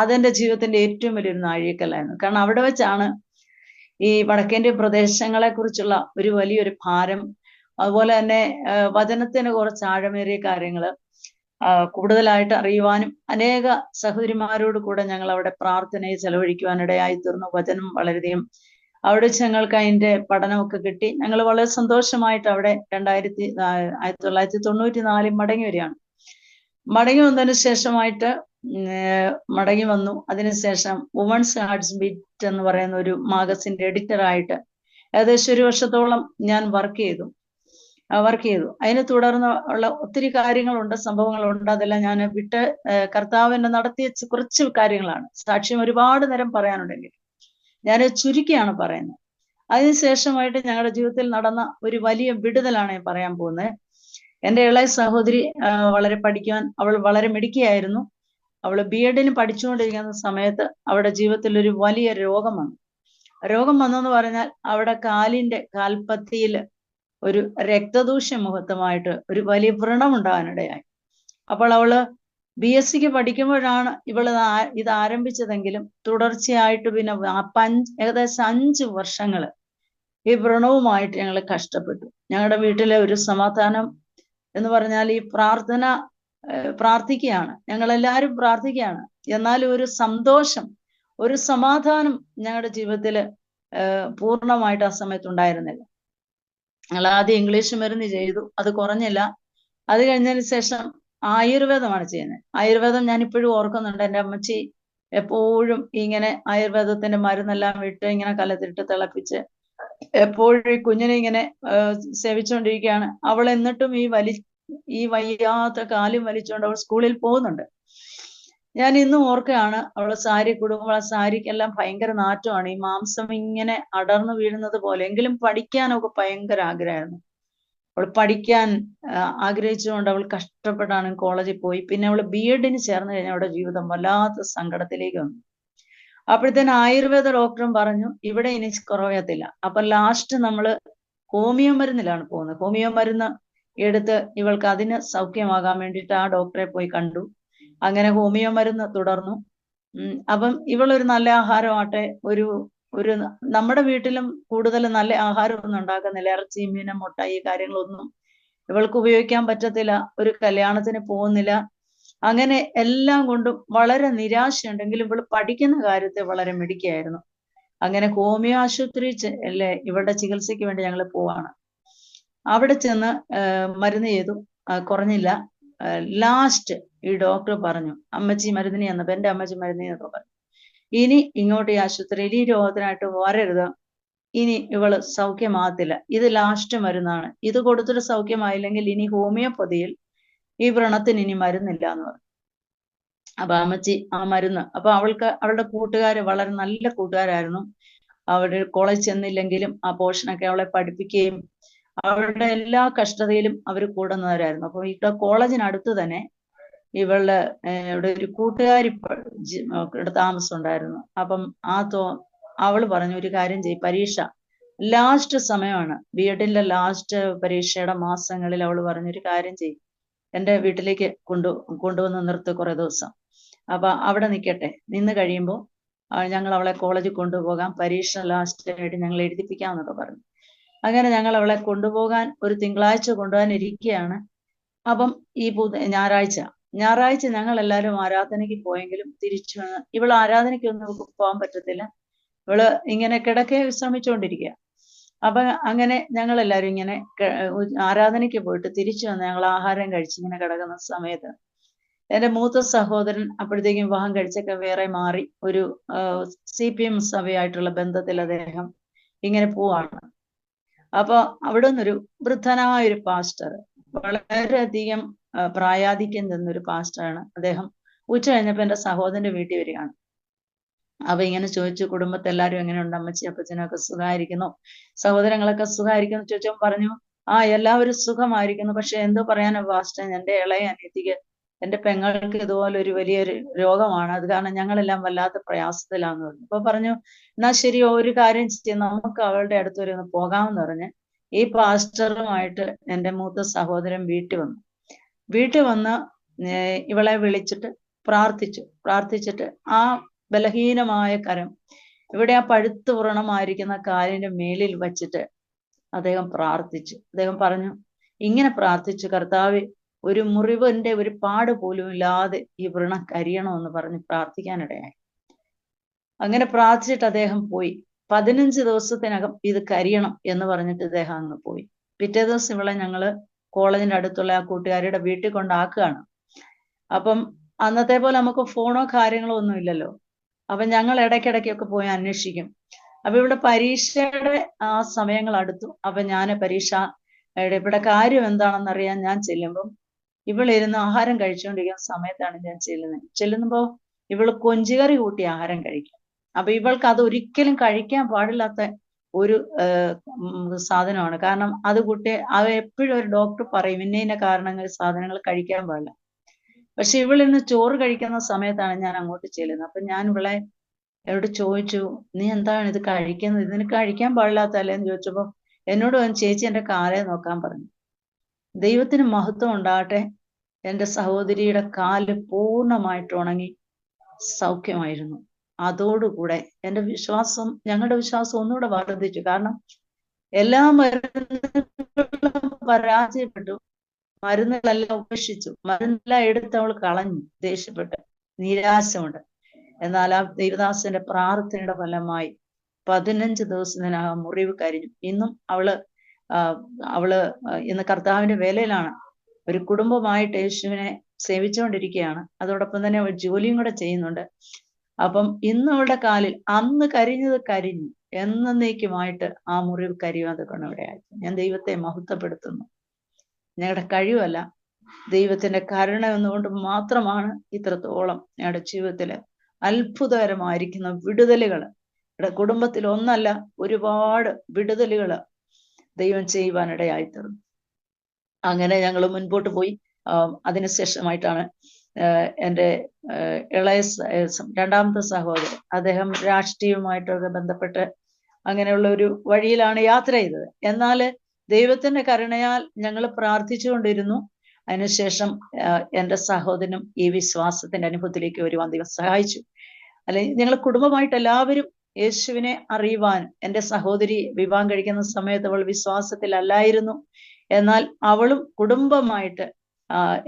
അതെന്റെ ജീവിതത്തിന്റെ ഏറ്റവും വലിയൊരു നാഴികക്കല്ലായിരുന്നു. കാരണം അവിടെ വെച്ചാണ് ഈ വടക്കേന്ത്യൻ പ്രദേശങ്ങളെ കുറിച്ചുള്ള ഒരു വലിയൊരു ഭാരം, അതുപോലെ തന്നെ വചനത്തിന് കുറച്ച് ആഴമേറിയ കാര്യങ്ങള് കൂടുതലായിട്ട് അറിയുവാനും അനേക സഹോദരിമാരോട് കൂടെ ഞങ്ങൾ അവിടെ പ്രാർത്ഥനയെ ചെലവഴിക്കുവാനിടയായി തീർന്നു. വചനം വളരെയധികം അവിടെ വെച്ച് ഞങ്ങൾക്ക് അതിന്റെ പഠനമൊക്കെ കിട്ടി. ഞങ്ങൾ വളരെ സന്തോഷമായിട്ട് അവിടെ 1994 മടങ്ങി വരികയാണ്. മടങ്ങി വന്നതിന് ശേഷമായിട്ട് മടങ്ങി വന്നു. അതിനുശേഷം വുമൺസ് ഹാർട്ട്സ് ബീറ്റ് എന്ന് പറയുന്ന ഒരു മാഗസിന്റെ എഡിറ്ററായിട്ട് ഏകദേശം 1 വർഷത്തോളം ഞാൻ വർക്ക് ചെയ്തു. അതിനെ തുടർന്ന് ഉള്ള ഒത്തിരി കാര്യങ്ങളുണ്ട്, സംഭവങ്ങളുണ്ട്. അതെല്ലാം ഞാൻ വിട്ട് കർത്താവ് എന്നെ നടത്തിയ കുറച്ച് കാര്യങ്ങളാണ്. സാക്ഷ്യം ഒരുപാട് നേരം പറയാനുണ്ടെങ്കിൽ ഞാൻ ചുരുക്കിയാണ് പറയുന്നത്. അതിനുശേഷമായിട്ട് ഞങ്ങളുടെ ജീവിതത്തിൽ നടന്ന ഒരു വലിയ വിടുതലാണ് ഞാൻ പറയാൻ പോകുന്നത്. എൻ്റെ ഇളയ സഹോദരി വളരെ പഠിക്കുവാൻ അവൾ വളരെ മിടുക്കിയായിരുന്നു. അവൾ BEdന് പഠിച്ചുകൊണ്ടിരിക്കുന്ന സമയത്ത് അവളുടെ ജീവിതത്തിൽ ഒരു വലിയ രോഗം വന്നു. രോഗം വന്നെന്ന് പറഞ്ഞാൽ അവിടെ കാൽപ്പത്തിയിൽ ഒരു രക്തദൂഷ്യ മുഖത്തുമായിട്ട് ഒരു വലിയ വ്രണം ഉണ്ടാകാനിടയായി. അപ്പോൾ അവള് BSc പഠിക്കുമ്പോഴാണ് ഇത് ആരംഭിച്ചതെങ്കിലും തുടർച്ചയായിട്ട് പിന്നെ ഏകദേശം 5 വർഷങ്ങൾ ഈ വ്രണവുമായിട്ട് ഞങ്ങൾ കഷ്ടപ്പെട്ടു. ഞങ്ങളുടെ വീട്ടിലെ ഒരു സമാധാനം എന്ന് പറഞ്ഞാൽ ഈ പ്രാർത്ഥിക്കുകയാണ്, ഞങ്ങളെല്ലാവരും പ്രാർത്ഥിക്കുകയാണ്. എന്നാൽ ഒരു സന്തോഷം, ഒരു സമാധാനം ഞങ്ങളുടെ ജീവിതത്തിൽ പൂർണ്ണമായിട്ട് ആ സമയത്ത് ഉണ്ടായിരുന്നില്ല. ഞങ്ങൾ ആദ്യം ഇംഗ്ലീഷ് മരുന്ന് ചെയ്തു, അത് കുറഞ്ഞില്ല. അത് കഴിഞ്ഞതിന് ശേഷം ആയുർവേദമാണ് ചെയ്യുന്നത്. ആയുർവേദം ഞാൻ ഇപ്പോഴും ഓർക്കുന്നുണ്ട്. എൻ്റെ അമ്മച്ചി എപ്പോഴും ഇങ്ങനെ ആയുർവേദത്തിന്റെ മരുന്നെല്ലാം വിട്ട് ഇങ്ങനെ കലത്തിട്ട് തിളപ്പിച്ച് എപ്പോഴും ഈ കുഞ്ഞിനെ ഇങ്ങനെ സേവിച്ചുകൊണ്ടിരിക്കുകയാണ്. അവൾ എന്നിട്ടും ഈ വയ്യാത്ത കാലും വലിച്ചുകൊണ്ട് അവൾ സ്കൂളിൽ പോകുന്നുണ്ട്. ഞാൻ ഇന്നും ഓർക്കുകയാണ്, അവള് സാരി കുടുംബം, ആ സാരിക്കെല്ലാം ഭയങ്കര നാറ്റമാണ്, ഈ മാംസം ഇങ്ങനെ അടർന്നു വീഴുന്നത് പോലെ. എങ്കിലും പഠിക്കാനൊക്കെ ഭയങ്കര ആഗ്രഹമായിരുന്നു. അവൾ പഠിക്കാൻ ആഗ്രഹിച്ചുകൊണ്ട് അവൾ കഷ്ടപ്പെട്ടാണ് കോളേജിൽ പോയി. പിന്നെ അവൾ BEdന് ചേർന്ന് കഴിഞ്ഞാൽ അവളുടെ ജീവിതം വല്ലാത്ത സങ്കടത്തിലേക്ക് വന്നു. അപ്പോഴത്തേന് ആയുർവേദ ഡോക്ടറും പറഞ്ഞു ഇവിടെ ഇനി കുറയത്തില്ല. അപ്പൊ ലാസ്റ്റ് നമ്മള് ഹോമിയോ മരുന്നിലാണ് പോകുന്നത്. ഹോമിയോ മരുന്ന് എടുത്ത് ഇവൾക്ക് അതിന് സൗഖ്യമാകാൻ വേണ്ടിയിട്ട് ആ ഡോക്ടറെ പോയി കണ്ടു. അങ്ങനെ ഹോമിയോ മരുന്ന് തുടർന്നു. അപ്പം ഇവളൊരു നല്ല ആഹാരമാട്ടെ, ഒരു നമ്മുടെ വീട്ടിലും കൂടുതൽ നല്ല ആഹാരമൊന്നും ഉണ്ടാക്കുന്നില്ല. ഇറച്ചി, മീൻ, മുട്ട ഈ കാര്യങ്ങളൊന്നും ഇവൾക്ക് ഉപയോഗിക്കാൻ പറ്റത്തില്ല. ഒരു കല്യാണത്തിന് പോകുന്നില്ല. അങ്ങനെ എല്ലാം കൊണ്ടും വളരെ നിരാശയുണ്ടെങ്കിലും ഇവൾ പഠിക്കുന്ന കാര്യത്തെ വളരെ മിടുക്കിയായിരുന്നു. അങ്ങനെ ഹോമിയോ ആശുപത്രി ഇവളുടെ ചികിത്സയ്ക്ക് വേണ്ടി ഞങ്ങൾ പോവാണ്. അവിടെ ചെന്ന് മരുന്ന് ചെയ്തു, കുറഞ്ഞില്ല. ലാസ്റ്റ് ഈ ഡോക്ടർ പറഞ്ഞു, അമ്മച്ചി മരുന്നിന് ചെന്നപ്പോ എൻ്റെ അമ്മച്ചി മരുന്ന് ചെന്നപ്പോ പറഞ്ഞു, ഇനി ഇങ്ങോട്ട് ഈ ആശുപത്രിയിൽ ഈ രോഗത്തിനായിട്ട് വരരുത്, ഇനി ഇവള് സൗഖ്യമാകത്തില്ല, ഇത് ലാസ്റ്റ് മരുന്നാണ്, ഇത് കൊടുത്തിട്ട് സൗഖ്യമായില്ലെങ്കിൽ ഇനി ഹോമിയോപ്പതിയിൽ ഈ വ്രണത്തിന് ഇനി മരുന്നില്ല എന്ന് പറഞ്ഞു. അപ്പൊ അമ്മച്ചി ആ മരുന്ന്, അപ്പൊ അവളുടെ കൂട്ടുകാര് വളരെ നല്ല കൂട്ടുകാരായിരുന്നു. അവരുടെ കോളേജ് ചെന്നില്ലെങ്കിലും ആ പോർഷനൊക്കെ അവളെ പഠിപ്പിക്കുകയും അവളുടെ എല്ലാ കഷ്ടതയിലും അവർ കൂടുന്നവരായിരുന്നു. അപ്പൊ ഇവിടെ കോളേജിനടുത്ത് തന്നെ ഇവളുടെ ഇവിടെ ഒരു കൂട്ടുകാരി താമസം ഉണ്ടായിരുന്നു. അപ്പം അവള് പറഞ്ഞു, ഒരു കാര്യം ചെയ്യും, പരീക്ഷ ലാസ്റ്റ് സമയമാണ്, BEdന്റെ ലാസ്റ്റ് പരീക്ഷയുടെ മാസങ്ങളിൽ അവള് പറഞ്ഞൊരു കാര്യം ചെയ്യും, എൻ്റെ വീട്ടിലേക്ക് കൊണ്ടുവന്ന് നിർത്തി കുറെ ദിവസം. അപ്പൊ അവിടെ നിൽക്കട്ടെ, നിന്ന് കഴിയുമ്പോൾ ഞങ്ങൾ അവളെ കോളേജിൽ കൊണ്ടുപോകാം, പരീക്ഷ ലാസ്റ്റ് ആയിട്ട് ഞങ്ങൾ എഴുതിപ്പിക്കാമെന്നൊക്കെ പറഞ്ഞു. അങ്ങനെ ഞങ്ങൾ അവളെ കൊണ്ടുപോകാൻ ഒരു തിങ്കളാഴ്ച കൊണ്ടുപോകാൻ ഇരിക്കുകയാണ്. അപ്പം ഈ ഞായറാഴ്ച ഞങ്ങൾ എല്ലാവരും ആരാധനയ്ക്ക് പോയെങ്കിലും തിരിച്ചു വന്ന് ഇവള് ആരാധനയ്ക്കൊന്നും ഇവൾക്ക് പോകാൻ പറ്റത്തില്ല. ഇവള് ഇങ്ങനെ കിടക്കെ വിശ്രമിച്ചുകൊണ്ടിരിക്കുക. അപ്പൊ അങ്ങനെ ഞങ്ങൾ എല്ലാവരും ഇങ്ങനെ ആരാധനയ്ക്ക് പോയിട്ട് തിരിച്ചു വന്ന് ഞങ്ങൾ ആഹാരം കഴിച്ച് ഇങ്ങനെ കിടക്കുന്ന സമയത്ത് എന്റെ മൂത്ത സഹോദരൻ അപ്പോഴത്തേക്കും വിവാഹം കഴിച്ചൊക്കെ വേറെ മാറി ഒരു CPM സഭയായിട്ടുള്ള ബന്ധത്തിൽ അദ്ദേഹം ഇങ്ങനെ പോവാണ്. അപ്പൊ അവിടെ നിന്നൊരു വൃദ്ധനായ ഒരു പാസ്റ്റർ, വളരെയധികം പ്രായാധിക്യം തന്നൊരു പാസ്റ്ററാണ് അദ്ദേഹം. ഉച്ച കഴിഞ്ഞപ്പോ എന്റെ സഹോദരന്റെ വീട്ടിൽ വരികയാണ്. അപ്പൊ ഇങ്ങനെ ചോദിച്ചു, കുടുംബത്തെ എല്ലാവരും എങ്ങനെയുണ്ട്, അമ്മച്ചി അപ്പച്ചനൊക്കെ സുഖമായിരിക്കുന്നു, സഹോദരങ്ങളൊക്കെ സുഖമായിരിക്കുന്നു ചോദിച്ചപ്പോൾ പറഞ്ഞു, എല്ലാവരും സുഖമായിരിക്കുന്നു. പക്ഷെ എന്തോ പറയാനോ പാസ്റ്റർ, എന്റെ ഇളയ അനിയത്തിക്ക്, എന്റെ പെങ്ങൾക്ക് ഇതുപോലെ ഒരു വലിയൊരു രോഗമാണ്, അത് കാരണം ഞങ്ങളെല്ലാം വല്ലാത്ത പ്രയാസത്തിലാന്ന് പറഞ്ഞു. അപ്പൊ പറഞ്ഞു, എന്നാ ശരി, ഒരു കാര്യം ചെയ്യാം, നമുക്ക് അവളുടെ അടുത്ത് വരെ ഒന്ന് പോകാമെന്ന് പറഞ്ഞ് ഈ പാസ്റ്ററുമായിട്ട് എന്റെ മൂത്ത സഹോദരൻ വീട്ടിൽ വന്ന് ഇവളെ വിളിച്ചിട്ട് പ്രാർത്ഥിച്ചിട്ട് ആ ബലഹീനമായ കരം ഇവിടെ ആ പഴുത്തു വ്രണമായിരിക്കുന്ന കാലിന്റെ മേലിൽ വച്ചിട്ട് അദ്ദേഹം പ്രാർത്ഥിച്ചു. അദ്ദേഹം പറഞ്ഞു, ഇങ്ങനെ പ്രാർത്ഥിച്ചു, കർത്താവേ, ഒരു മുറിവിന്റെ ഒരു പാട് പോലും ഇല്ലാതെ ഈ വ്രണം കരിയണമെന്ന് പറഞ്ഞ് പ്രാർത്ഥിക്കാനിടയായി. അങ്ങനെ പ്രാർത്ഥിച്ചിട്ട് അദ്ദേഹം പോയി. 15 ദിവസത്തിനകം ഇത് കരിയണം എന്ന് പറഞ്ഞിട്ട് ഇദ്ദേഹം അങ്ങ് പോയി. പിറ്റേ ദിവസം ഇവളെ ഞങ്ങള് കോളേജിന്റെ അടുത്തുള്ള ആ കൂട്ടുകാരിയുടെ വീട്ടിൽ കൊണ്ടാക്കുകയാണ്. അപ്പം അന്നത്തെ പോലെ നമുക്ക് ഫോണോ കാര്യങ്ങളോ ഒന്നും ഇല്ലല്ലോ. അപ്പൊ ഞങ്ങൾ ഇടയ്ക്കിടയ്ക്കൊക്കെ പോയി അന്വേഷിക്കും. അപ്പൊ ഇവിടെ പരീക്ഷയുടെ ആ സമയങ്ങൾ അടുത്തു. അപ്പൊ ഞാൻ ഇവിടെ കാര്യം എന്താണെന്ന് അറിയാൻ ഞാൻ ചെല്ലുമ്പം ഇവളിരുന്ന് ആഹാരം കഴിച്ചുകൊണ്ടിരിക്കുന്ന സമയത്താണ് ഞാൻ ചെല്ലുമ്പോ ഇവള് കൊഞ്ചുകറി കൂട്ടി ആഹാരം കഴിക്കും. അപ്പൊ ഇവൾക്ക് അത് ഒരിക്കലും കഴിക്കാൻ പാടില്ലാത്ത ഒരു സാധനമാണ്. കാരണം അത് എപ്പോഴും ഒരു ഡോക്ടർ പറയും ഇന്ന കാരണങ്ങൾ സാധനങ്ങൾ കഴിക്കാൻ പാടില്ല. പക്ഷെ ഇവളിന്ന് ചോറ് കഴിക്കുന്ന സമയത്താണ് ഞാൻ അങ്ങോട്ട് ചെല്ലുന്നത്. അപ്പൊ ഞാൻ എന്നോട് ചോദിച്ചു, നീ എന്താണ് ഇത് കഴിക്കുന്നത്, ഇതിന് കഴിക്കാൻ പാടില്ലാത്തല്ലേ എന്ന് ചോദിച്ചപ്പോ എന്നോട് ചേച്ചി എന്റെ കാലെ നോക്കാൻ പറഞ്ഞു. ദൈവത്തിന് മഹത്വം ഉണ്ടാകട്ടെ, എന്റെ സഹോദരിയുടെ കാല് പൂർണ്ണമായിട്ട് ഉണങ്ങി സൗഖ്യമായിരുന്നു. അതോടുകൂടെ ഞങ്ങളുടെ വിശ്വാസം ഒന്നുകൂടെ വർദ്ധിച്ചു. കാരണം എല്ലാ മരുന്നുകളും പരാജയപ്പെട്ടു, മരുന്നുകളെല്ലാം ഉപേക്ഷിച്ചു, മരുന്നെല്ലാം എടുത്ത് അവൾ കളഞ്ഞു, ദേഷ്യപ്പെട്ട്, നിരാശമുണ്ട്. എന്നാൽ ആ ദേവദാസന്റെ പ്രാർത്ഥനയുടെ ഫലമായി 15 ദിവസത്തിനകം മുറിവ് കരിഞ്ഞു. ഇന്നും അവള് ഇന്ന് കർത്താവിന്റെ വേലയിലാണ്. ഒരു കുടുംബമായിട്ട് യേശുവിനെ സേവിച്ചുകൊണ്ടിരിക്കുകയാണ്. അതോടൊപ്പം തന്നെ അവൾ ജോലിയും കൂടെ ചെയ്യുന്നുണ്ട്. അപ്പം ഇന്ന് അവളുടെ കാലിൽ അന്ന് കരിഞ്ഞത് കരിഞ്ഞു, എന്നേക്കുമായിട്ട് ആ മുറിവ് കരിയാതെ കൊണ്ടിവിടെയായി. ഞാൻ ദൈവത്തെ മഹത്വപ്പെടുത്തുന്നു. ഞങ്ങളുടെ കഴിവല്ല, ദൈവത്തിന്റെ കരുണ എന്നുകൊണ്ട് മാത്രമാണ് ഇത്രത്തോളം ഞങ്ങളുടെ ജീവിതത്തില് അത്ഭുതകരമായിരിക്കുന്ന വിടുതലുകൾ, ഇവിടെ കുടുംബത്തിൽ ഒന്നല്ല ഒരുപാട് വിടുതലുകൾ ദൈവം ചെയ്യുവാനിടയായി തീർന്നു. അങ്ങനെ ഞങ്ങൾ മുൻപോട്ട് പോയി. അതിനുശേഷമായിട്ടാണ് എൻ്റെ രണ്ടാമത്തെ സഹോദരൻ, അദ്ദേഹം രാഷ്ട്രീയവുമായിട്ടൊക്കെ ബന്ധപ്പെട്ട് അങ്ങനെയുള്ള ഒരു വഴിയിലാണ് യാത്ര ചെയ്തത്. എന്നാൽ ദൈവത്തിന്റെ കരുണയാൽ ഞങ്ങൾ പ്രാർത്ഥിച്ചുകൊണ്ടിരുന്നു. അതിനുശേഷം എൻ്റെ സഹോദരനും ഈ വിശ്വാസത്തിന്റെ അനുഭവത്തിലേക്ക് വരുവാൻ ദൈവം സഹായിച്ചു. അല്ലെങ്കിൽ ഞങ്ങൾ കുടുംബമായിട്ട് എല്ലാവരും യേശുവിനെ അറിയുവാൻ, എൻ്റെ സഹോദരി വിവാഹം കഴിക്കുന്ന സമയത്ത് അവൾ വിശ്വാസത്തിലല്ലായിരുന്നു. എന്നാൽ അവളും കുടുംബമായിട്ട്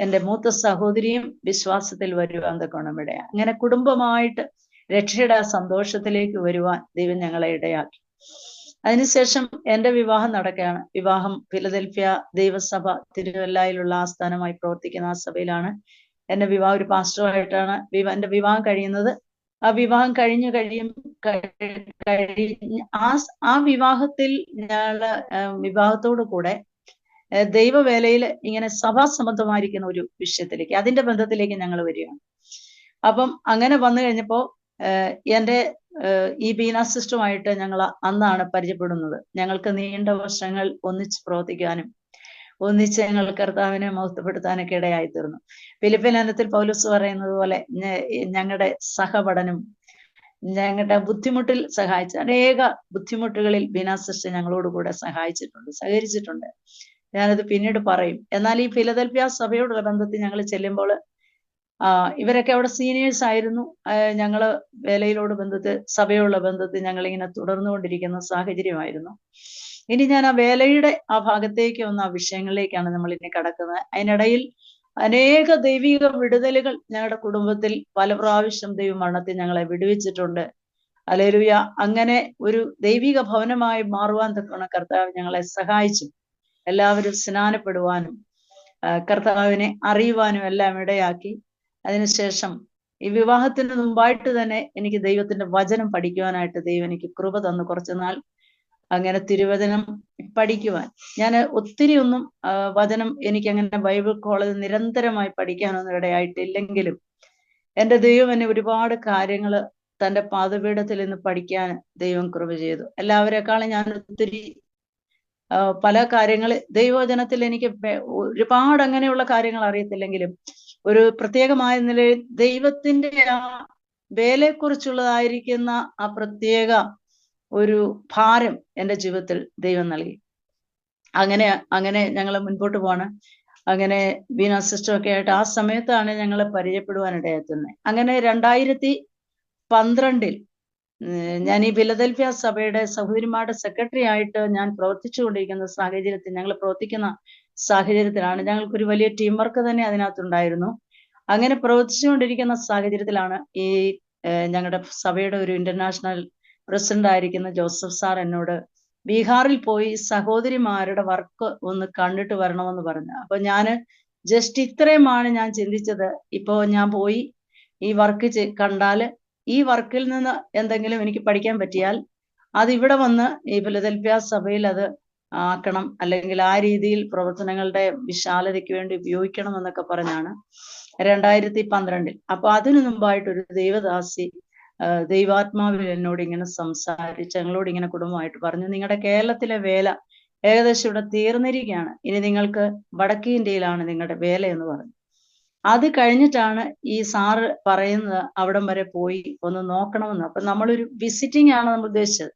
എൻ്റെ മൂത്ത സഹോദരിയും വിശ്വാസത്തിൽ വരുവാൻ തക്കോണമിടയാ. അങ്ങനെ കുടുംബമായിട്ട് രക്ഷയുടെ ആ സന്തോഷത്തിലേക്ക് വരുവാൻ ദൈവം ഞങ്ങളെ ഇടയാക്കി. അതിനുശേഷം എൻ്റെ വിവാഹം നടക്കുകയാണ്. വിവാഹം ഫിലദൽഫിയ ദൈവസഭ തിരുവല്ലയിലുള്ള ആസ്ഥാനമായി പ്രവർത്തിക്കുന്ന ആ സഭയിലാണ് എൻ്റെ വിവാഹം. ഒരു പാസ്റ്ററുമായിട്ടാണ് എൻ്റെ വിവാഹം കഴിയുന്നത്. ആ വിവാഹം കഴിഞ്ഞ് ആ വിവാഹത്തിൽ ഞങ്ങള് വിവാഹത്തോടു കൂടെ ദൈവവേലയിൽ ഇങ്ങനെ സഭാസംബന്ധമായിരിക്കുന്ന ഒരു വിഷയത്തിലേക്ക്, അതിന്റെ ബന്ധത്തിലേക്ക് ഞങ്ങൾ വരികയാണ്. അപ്പം അങ്ങനെ വന്നു കഴിഞ്ഞപ്പോ എൻ്റെ ഈ ബീന സിസ്റ്ററുമായിട്ട് ഞങ്ങൾ അന്നാണ് പരിചയപ്പെടുന്നത്. ഞങ്ങൾക്ക് നീണ്ട വർഷങ്ങൾ ഒന്നിച്ച് പ്രവർത്തിക്കാനും ഒന്നിച്ച് ഞങ്ങൾ കർത്താവിനെ മഹത്വപ്പെടുത്താനൊക്കെ ഇടയായി തീർന്നു. ഫിലിപ്പിൻ ലേഖനത്തിൽ പൗലോസ് പറയുന്നത് പോലെ ഞങ്ങളുടെ സഹപഠനം, ഞങ്ങളുടെ ബുദ്ധിമുട്ടിൽ സഹായിച്ച അനേക ബുദ്ധിമുട്ടുകളിൽ ബീന സിസ്റ്റർ ഞങ്ങളോടുകൂടെ സഹകരിച്ചിട്ടുണ്ട്. ഞാനത് പിന്നീട് പറയും. എന്നാൽ ഈ ഫിലദൽഫിയ സഭയോടുള്ള ബന്ധത്തിൽ ഞങ്ങൾ ചെല്ലുമ്പോൾ ഇവരൊക്കെ അവിടെ സീനിയേഴ്സ് ആയിരുന്നു. ഞങ്ങള് വേലയിലോട് ബന്ധത്തിൽ, സഭയോടുള്ള ബന്ധത്തിൽ ഞങ്ങളിങ്ങനെ തുടർന്നുകൊണ്ടിരിക്കുന്ന സാഹചര്യമായിരുന്നു. ഇനി ഞാൻ ആ വേലയുടെ ആ ഭാഗത്തേക്ക് വന്ന ആ വിഷയങ്ങളിലേക്കാണ് നമ്മൾ ഇനി കടക്കുന്നത്. അതിനിടയിൽ അനേക ദൈവിക വിടുതലുകൾ ഞങ്ങളുടെ കുടുംബത്തിൽ പല പ്രാവശ്യം ദൈവമരണത്തിൽ ഞങ്ങളെ വിടുവിച്ചിട്ടുണ്ട്. ഹല്ലേലൂയ. അങ്ങനെ ഒരു ദൈവിക ഭവനമായി മാറുവാൻ തക്കവണ്ണം കർത്താവ് ഞങ്ങളെ സഹായിച്ചു. എല്ലാവരും സ്നാനപ്പെടുവാനും കർത്താവിനെ അറിയുവാനും എല്ലാം ഇടയാക്കി. അതിനുശേഷം ഈ വിവാഹത്തിന് മുമ്പായിട്ട് തന്നെ എനിക്ക് ദൈവത്തിന്റെ വചനം പഠിക്കുവാനായിട്ട് ദൈവം എനിക്ക് കൃപ തന്നു. കുറച്ചുനാൾ അങ്ങനെ തിരുവചനം പഠിക്കുവാൻ ഞാൻ ഒത്തിരി ഒന്നും വചനം എനിക്ക് അങ്ങനെ ബൈബിൾ കോളേജ് നിരന്തരമായി പഠിക്കാനൊന്നും ഇടയായിട്ടില്ലെങ്കിലും എൻ്റെ ദൈവം എന്നെ ഒരുപാട് കാര്യങ്ങൾ തൻ്റെ പാദപീഠത്തിൽ നിന്ന് പഠിക്കാൻ ദൈവം കൃപ ചെയ്തു. എല്ലാവരെക്കാളും ഞാൻ ഒത്തിരി പല കാര്യങ്ങൾ ദൈവവചനത്തിൽ എനിക്ക് ഒരുപാട് അങ്ങനെയുള്ള കാര്യങ്ങൾ അറിയത്തില്ലെങ്കിലും ഒരു പ്രത്യേകമായ നിലയിൽ ദൈവത്തിന്റെ ആ വേലയെക്കുറിച്ചുള്ളതായിരിക്കുന്ന ആ പ്രത്യേക ഒരു ഭാരം എൻ്റെ ജീവിതത്തിൽ ദൈവം നൽകി. അങ്ങനെ ഞങ്ങൾ മുൻപോട്ട് പോവാണ്. അങ്ങനെ ബീന സിസ്റ്റർ ഒക്കെ ആയിട്ട് ആ സമയത്താണ് ഞങ്ങളെ പരിചയപ്പെടുവാനിടയെത്തുന്നത്. അങ്ങനെ 2012 ഞാൻ ഈ ഫിലദൽഫിയ സഭയുടെ സഹോദരിമാരുടെ സെക്രട്ടറി ആയിട്ട് ഞാൻ പ്രവർത്തിച്ചുകൊണ്ടിരിക്കുന്ന സാഹചര്യത്തിൽ, ഞങ്ങൾ പ്രവർത്തിക്കുന്ന സാഹചര്യത്തിലാണ്, ഞങ്ങൾക്കൊരു വലിയ ടീം വർക്ക് തന്നെ അതിനകത്തുണ്ടായിരുന്നു. അങ്ങനെ പ്രവർത്തിച്ചുകൊണ്ടിരിക്കുന്ന സാഹചര്യത്തിലാണ് ഈ ഞങ്ങളുടെ സഭയുടെ ഒരു ഇന്റർനാഷണൽ പ്രസിഡന്റ് ആയിരിക്കുന്ന ജോസഫ് സാർ എന്നോട് ബീഹാറിൽ പോയി സഹോദരിമാരുടെ വർക്ക് ഒന്ന് കണ്ടിട്ട് വരണമെന്ന് പറഞ്ഞു. അപ്പൊ ഞാന് ജസ്റ്റ് ഇത്രയുമാണ് ഞാൻ ചിന്തിച്ചത്. ഇപ്പോ ഞാൻ പോയി ഈ വർക്ക് കണ്ടാല് ഈ വർക്കിൽ നിന്ന് എന്തെങ്കിലും എനിക്ക് പഠിക്കാൻ പറ്റിയാൽ അത് ഇവിടെ വന്ന് ഈ ഫിലദൽഫിയ സഭയിൽ അത് ആക്കണം, അല്ലെങ്കിൽ ആ രീതിയിൽ പ്രവർത്തനങ്ങളുടെ വിശാലതയ്ക്ക് വേണ്ടി ഉപയോഗിക്കണം എന്നൊക്കെ പറഞ്ഞാണ് 2012. അപ്പൊ അതിനു മുമ്പായിട്ട് ഒരു ദൈവദാസി ദൈവാത്മാവിൽ എന്നോട് ഇങ്ങനെ സംസാരിച്ച് ഞങ്ങളോട് ഇങ്ങനെ കുടുംബമായിട്ട് പറഞ്ഞു, നിങ്ങളുടെ കേരളത്തിലെ വേല ഏകദേശം ഇവിടെ തീർന്നിരിക്കുകയാണ്, ഇനി നിങ്ങൾക്ക് വടക്കേ ഇന്ത്യയിലാണ് നിങ്ങളുടെ വേല എന്ന് പറഞ്ഞു. അത് കഴിഞ്ഞിട്ടാണ് ഈ സാറ് പറയുന്നത് അവിടം വരെ പോയി ഒന്ന് നോക്കണമെന്ന്. അപ്പൊ നമ്മളൊരു വിസിറ്റിംഗ് ആണ് നമ്മൾ ഉദ്ദേശിച്ചത്.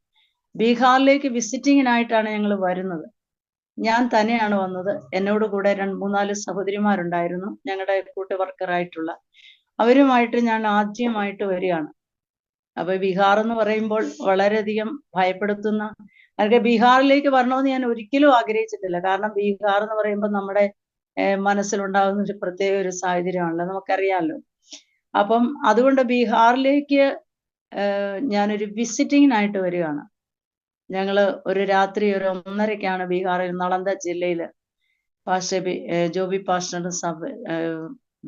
ബീഹാറിലേക്ക് വിസിറ്റിങ്ങിനായിട്ടാണ് ഞങ്ങൾ വരുന്നത്. ഞാൻ തന്നെയാണ് വന്നത്. എന്നോട് കൂടെ 3-4 സഹോദരിമാരുണ്ടായിരുന്നു, ഞങ്ങളുടെ കൂട്ട് വർക്കറായിട്ടുള്ള. അവരുമായിട്ട് ഞാൻ ആദ്യമായിട്ട് വരികയാണ്. അപ്പൊ ബീഹാർ എന്ന് പറയുമ്പോൾ വളരെയധികം ഭയപ്പെടുത്തുന്ന, എനിക്ക് ബീഹാറിലേക്ക് വരണമെന്ന് ഞാൻ ഒരിക്കലും ആഗ്രഹിച്ചിട്ടില്ല. കാരണം ബീഹാർ എന്ന് പറയുമ്പോൾ നമ്മുടെ മനസ്സിലുണ്ടാകുന്ന ഒരു പ്രത്യേക ഒരു സാഹചര്യമാണല്ലോ, നമുക്കറിയാമല്ലോ. അപ്പം അതുകൊണ്ട് ബീഹാറിലേക്ക് ഞാനൊരു വിസിറ്റിങ്ങിനായിട്ട് വരികയാണ്. ഞങ്ങള് ഒരു രാത്രി 1:30-ക്കാണ് ബീഹാറിൽ നളന്ദ ജില്ലയില് ജോബി പാസ്റ്ററുടെ സഭ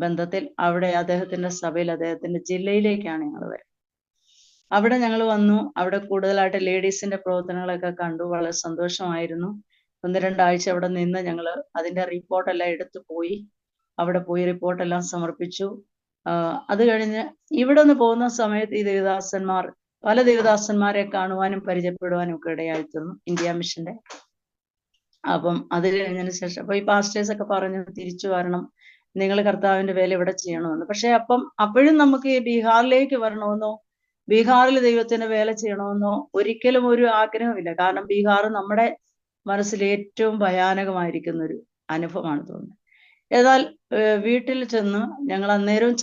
ബന്ധത്തിൽ അവിടെ അദ്ദേഹത്തിന്റെ സഭയിൽ അദ്ദേഹത്തിന്റെ ജില്ലയിലേക്കാണ് ഞങ്ങൾ വരുന്നത്. അവിടെ ഞങ്ങൾ വന്നു. അവിടെ കൂടുതലായിട്ട് ലേഡീസിന്റെ പ്രവർത്തനങ്ങളൊക്കെ കണ്ടു. വളരെ സന്തോഷമായിരുന്നു. 1-2 ആഴ്ച അവിടെ നിന്ന് ഞങ്ങൾ അതിന്റെ റിപ്പോർട്ടെല്ലാം എടുത്തു പോയി. അവിടെ പോയി റിപ്പോർട്ടെല്ലാം സമർപ്പിച്ചു. അത് കഴിഞ്ഞ് ഇവിടെ നിന്ന് പോകുന്ന സമയത്ത് ഈ ദേവദാസന്മാർ പല ദേവദാസന്മാരെ കാണുവാനും പരിചയപ്പെടുവാനും ഒക്കെ ഇടയായിത്തീർന്നു, ഇന്ത്യ മിഷന്റെ. അപ്പം അത് കഴിഞ്ഞതിന് ശേഷം അപ്പൊ ഈ പാസ്റ്റേഴ്സ് ഒക്കെ പറഞ്ഞു തിരിച്ചു വരണം, നിങ്ങൾ കർത്താവിന്റെ വേല ഇവിടെ ചെയ്യണമെന്ന്. പക്ഷെ അപ്പോഴും നമുക്ക് ഈ ബീഹാറിലേക്ക് വരണമെന്നോ ബീഹാറിൽ ദൈവത്തിന്റെ വേല ചെയ്യണമെന്നോ ഒരിക്കലും ഒരു ആഗ്രഹമില്ല. കാരണം ബീഹാർ നമ്മുടെ മനസ്സിൽ ഏറ്റവും ഭയാനകമായിരിക്കുന്ന ഒരു അനുഭവമാണ് തോന്നുന്നത്. എന്നാൽ വീട്ടിൽ ചെന്ന് ഞങ്ങൾ അന്നേരവും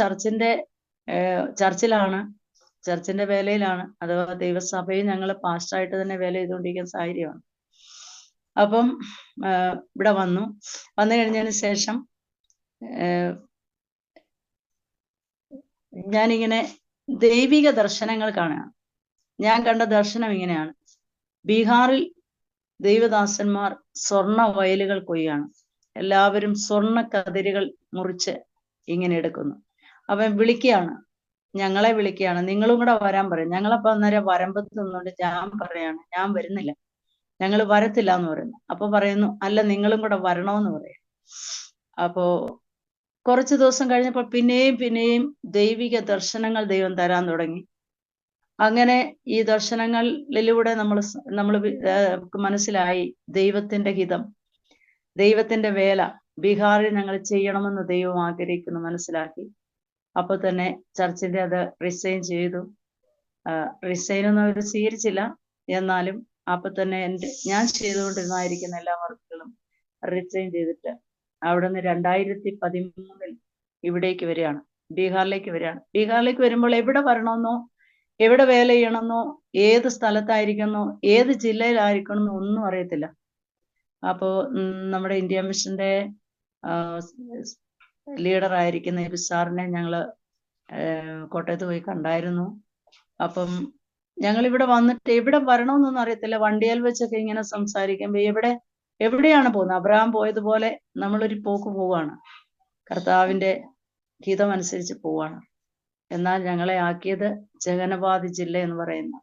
ചർച്ചിന്റെ വേലയിലാണ്, അഥവാ ദൈവസഭയിൽ ഞങ്ങൾ പാസ്റ്ററായിട്ട് തന്നെ വേല ചെയ്തുകൊണ്ടിരിക്കുന്ന സാഹചര്യമാണ്. അപ്പം ഇവിടെ വന്നു കഴിഞ്ഞതിന് ശേഷം ഞാനിങ്ങനെ ദൈവിക ദർശനങ്ങൾ കാണുകയാണ്. ഞാൻ കണ്ട ദർശനം ഇങ്ങനെയാണ്: ബീഹാറിൽ ദൈവദാസന്മാർ സ്വർണ്ണ വയലുകൾ കൊയ്യാണ്. എല്ലാവരും സ്വർണ്ണ കതിരുകൾ മുറിച്ച് ഇങ്ങനെ എടുക്കുന്നു. അവൻ വിളിക്കുകയാണ്, ഞങ്ങളെ വിളിക്കുകയാണ്, നിങ്ങളും കൂടെ വരാൻ പറയും. ഞങ്ങളപ്പോ അന്നേരം വരമ്പത്ത് നിന്നുകൊണ്ട് ഞാൻ പറയാണ്, ഞാൻ വരുന്നില്ല, ഞങ്ങൾ വരത്തില്ല എന്ന് പറയുന്നു. അപ്പൊ പറയുന്നു, അല്ല നിങ്ങളും കൂടെ വരണമെന്ന് പറയും. അപ്പോ കുറച്ച് ദിവസം കഴിഞ്ഞപ്പോൾ പിന്നെയും ദൈവിക ദർശനങ്ങൾ ദൈവം തരാൻ തുടങ്ങി. അങ്ങനെ ഈ ദർശനങ്ങളിലൂടെ നമ്മൾ മനസ്സിലായി ദൈവത്തിന്റെ ഹിതം, ദൈവത്തിന്റെ വേല ബീഹാറിൽ ഞങ്ങൾ ചെയ്യണമെന്ന് ദൈവം ആഗ്രഹിക്കുന്നു മനസ്സിലാക്കി. അപ്പൊ തന്നെ ചർച്ചിന്റെ അത് റിസൈൻ ചെയ്തു. റിസൈനൊന്നും അവർ സ്വീകരിച്ചില്ല, എന്നാലും അപ്പൊ തന്നെ ഞാൻ ചെയ്തുകൊണ്ടിരുന്നായിരിക്കുന്ന എല്ലാ വർക്കുകളും റിസൈൻ ചെയ്തിട്ട് അവിടെ നിന്ന് 2013 ഇവിടേക്ക് വരികയാണ്, ബീഹാറിലേക്ക് വരികയാണ്. ബീഹാറിലേക്ക് വരുമ്പോൾ എവിടെ വരണമെന്നോ എവിടെ വേല ചെയ്യണമെന്നോ ഏത് സ്ഥലത്തായിരിക്കുന്നോ ഏത് ജില്ലയിലായിരിക്കണമെന്നോ ഒന്നും അറിയത്തില്ല. അപ്പോ നമ്മുടെ ഇന്ത്യ മിഷന്റെ ലീഡറായിരിക്കുന്ന ഒരു സാറിനെ ഞങ്ങള് കോട്ടയത്ത് പോയി കണ്ടായിരുന്നു. അപ്പം ഞങ്ങൾ ഇവിടെ വന്നിട്ട് എവിടെ വരണമെന്നൊന്നും അറിയത്തില്ല. വണ്ടിയിൽ വെച്ചൊക്കെ ഇങ്ങനെ സംസാരിക്കുമ്പോ എവിടെയാണ് പോകുന്നത്? അബ്രഹാം പോയതുപോലെ നമ്മളൊരു പോക്ക് പോവാണ്, കർത്താവിന്റെ ഹിതമനുസരിച്ച് പോവാണ്. എന്നാൽ ഞങ്ങളെ ആക്കിയത് ജഗന്നബാദ് ജില്ല എന്ന് പറയുന്ന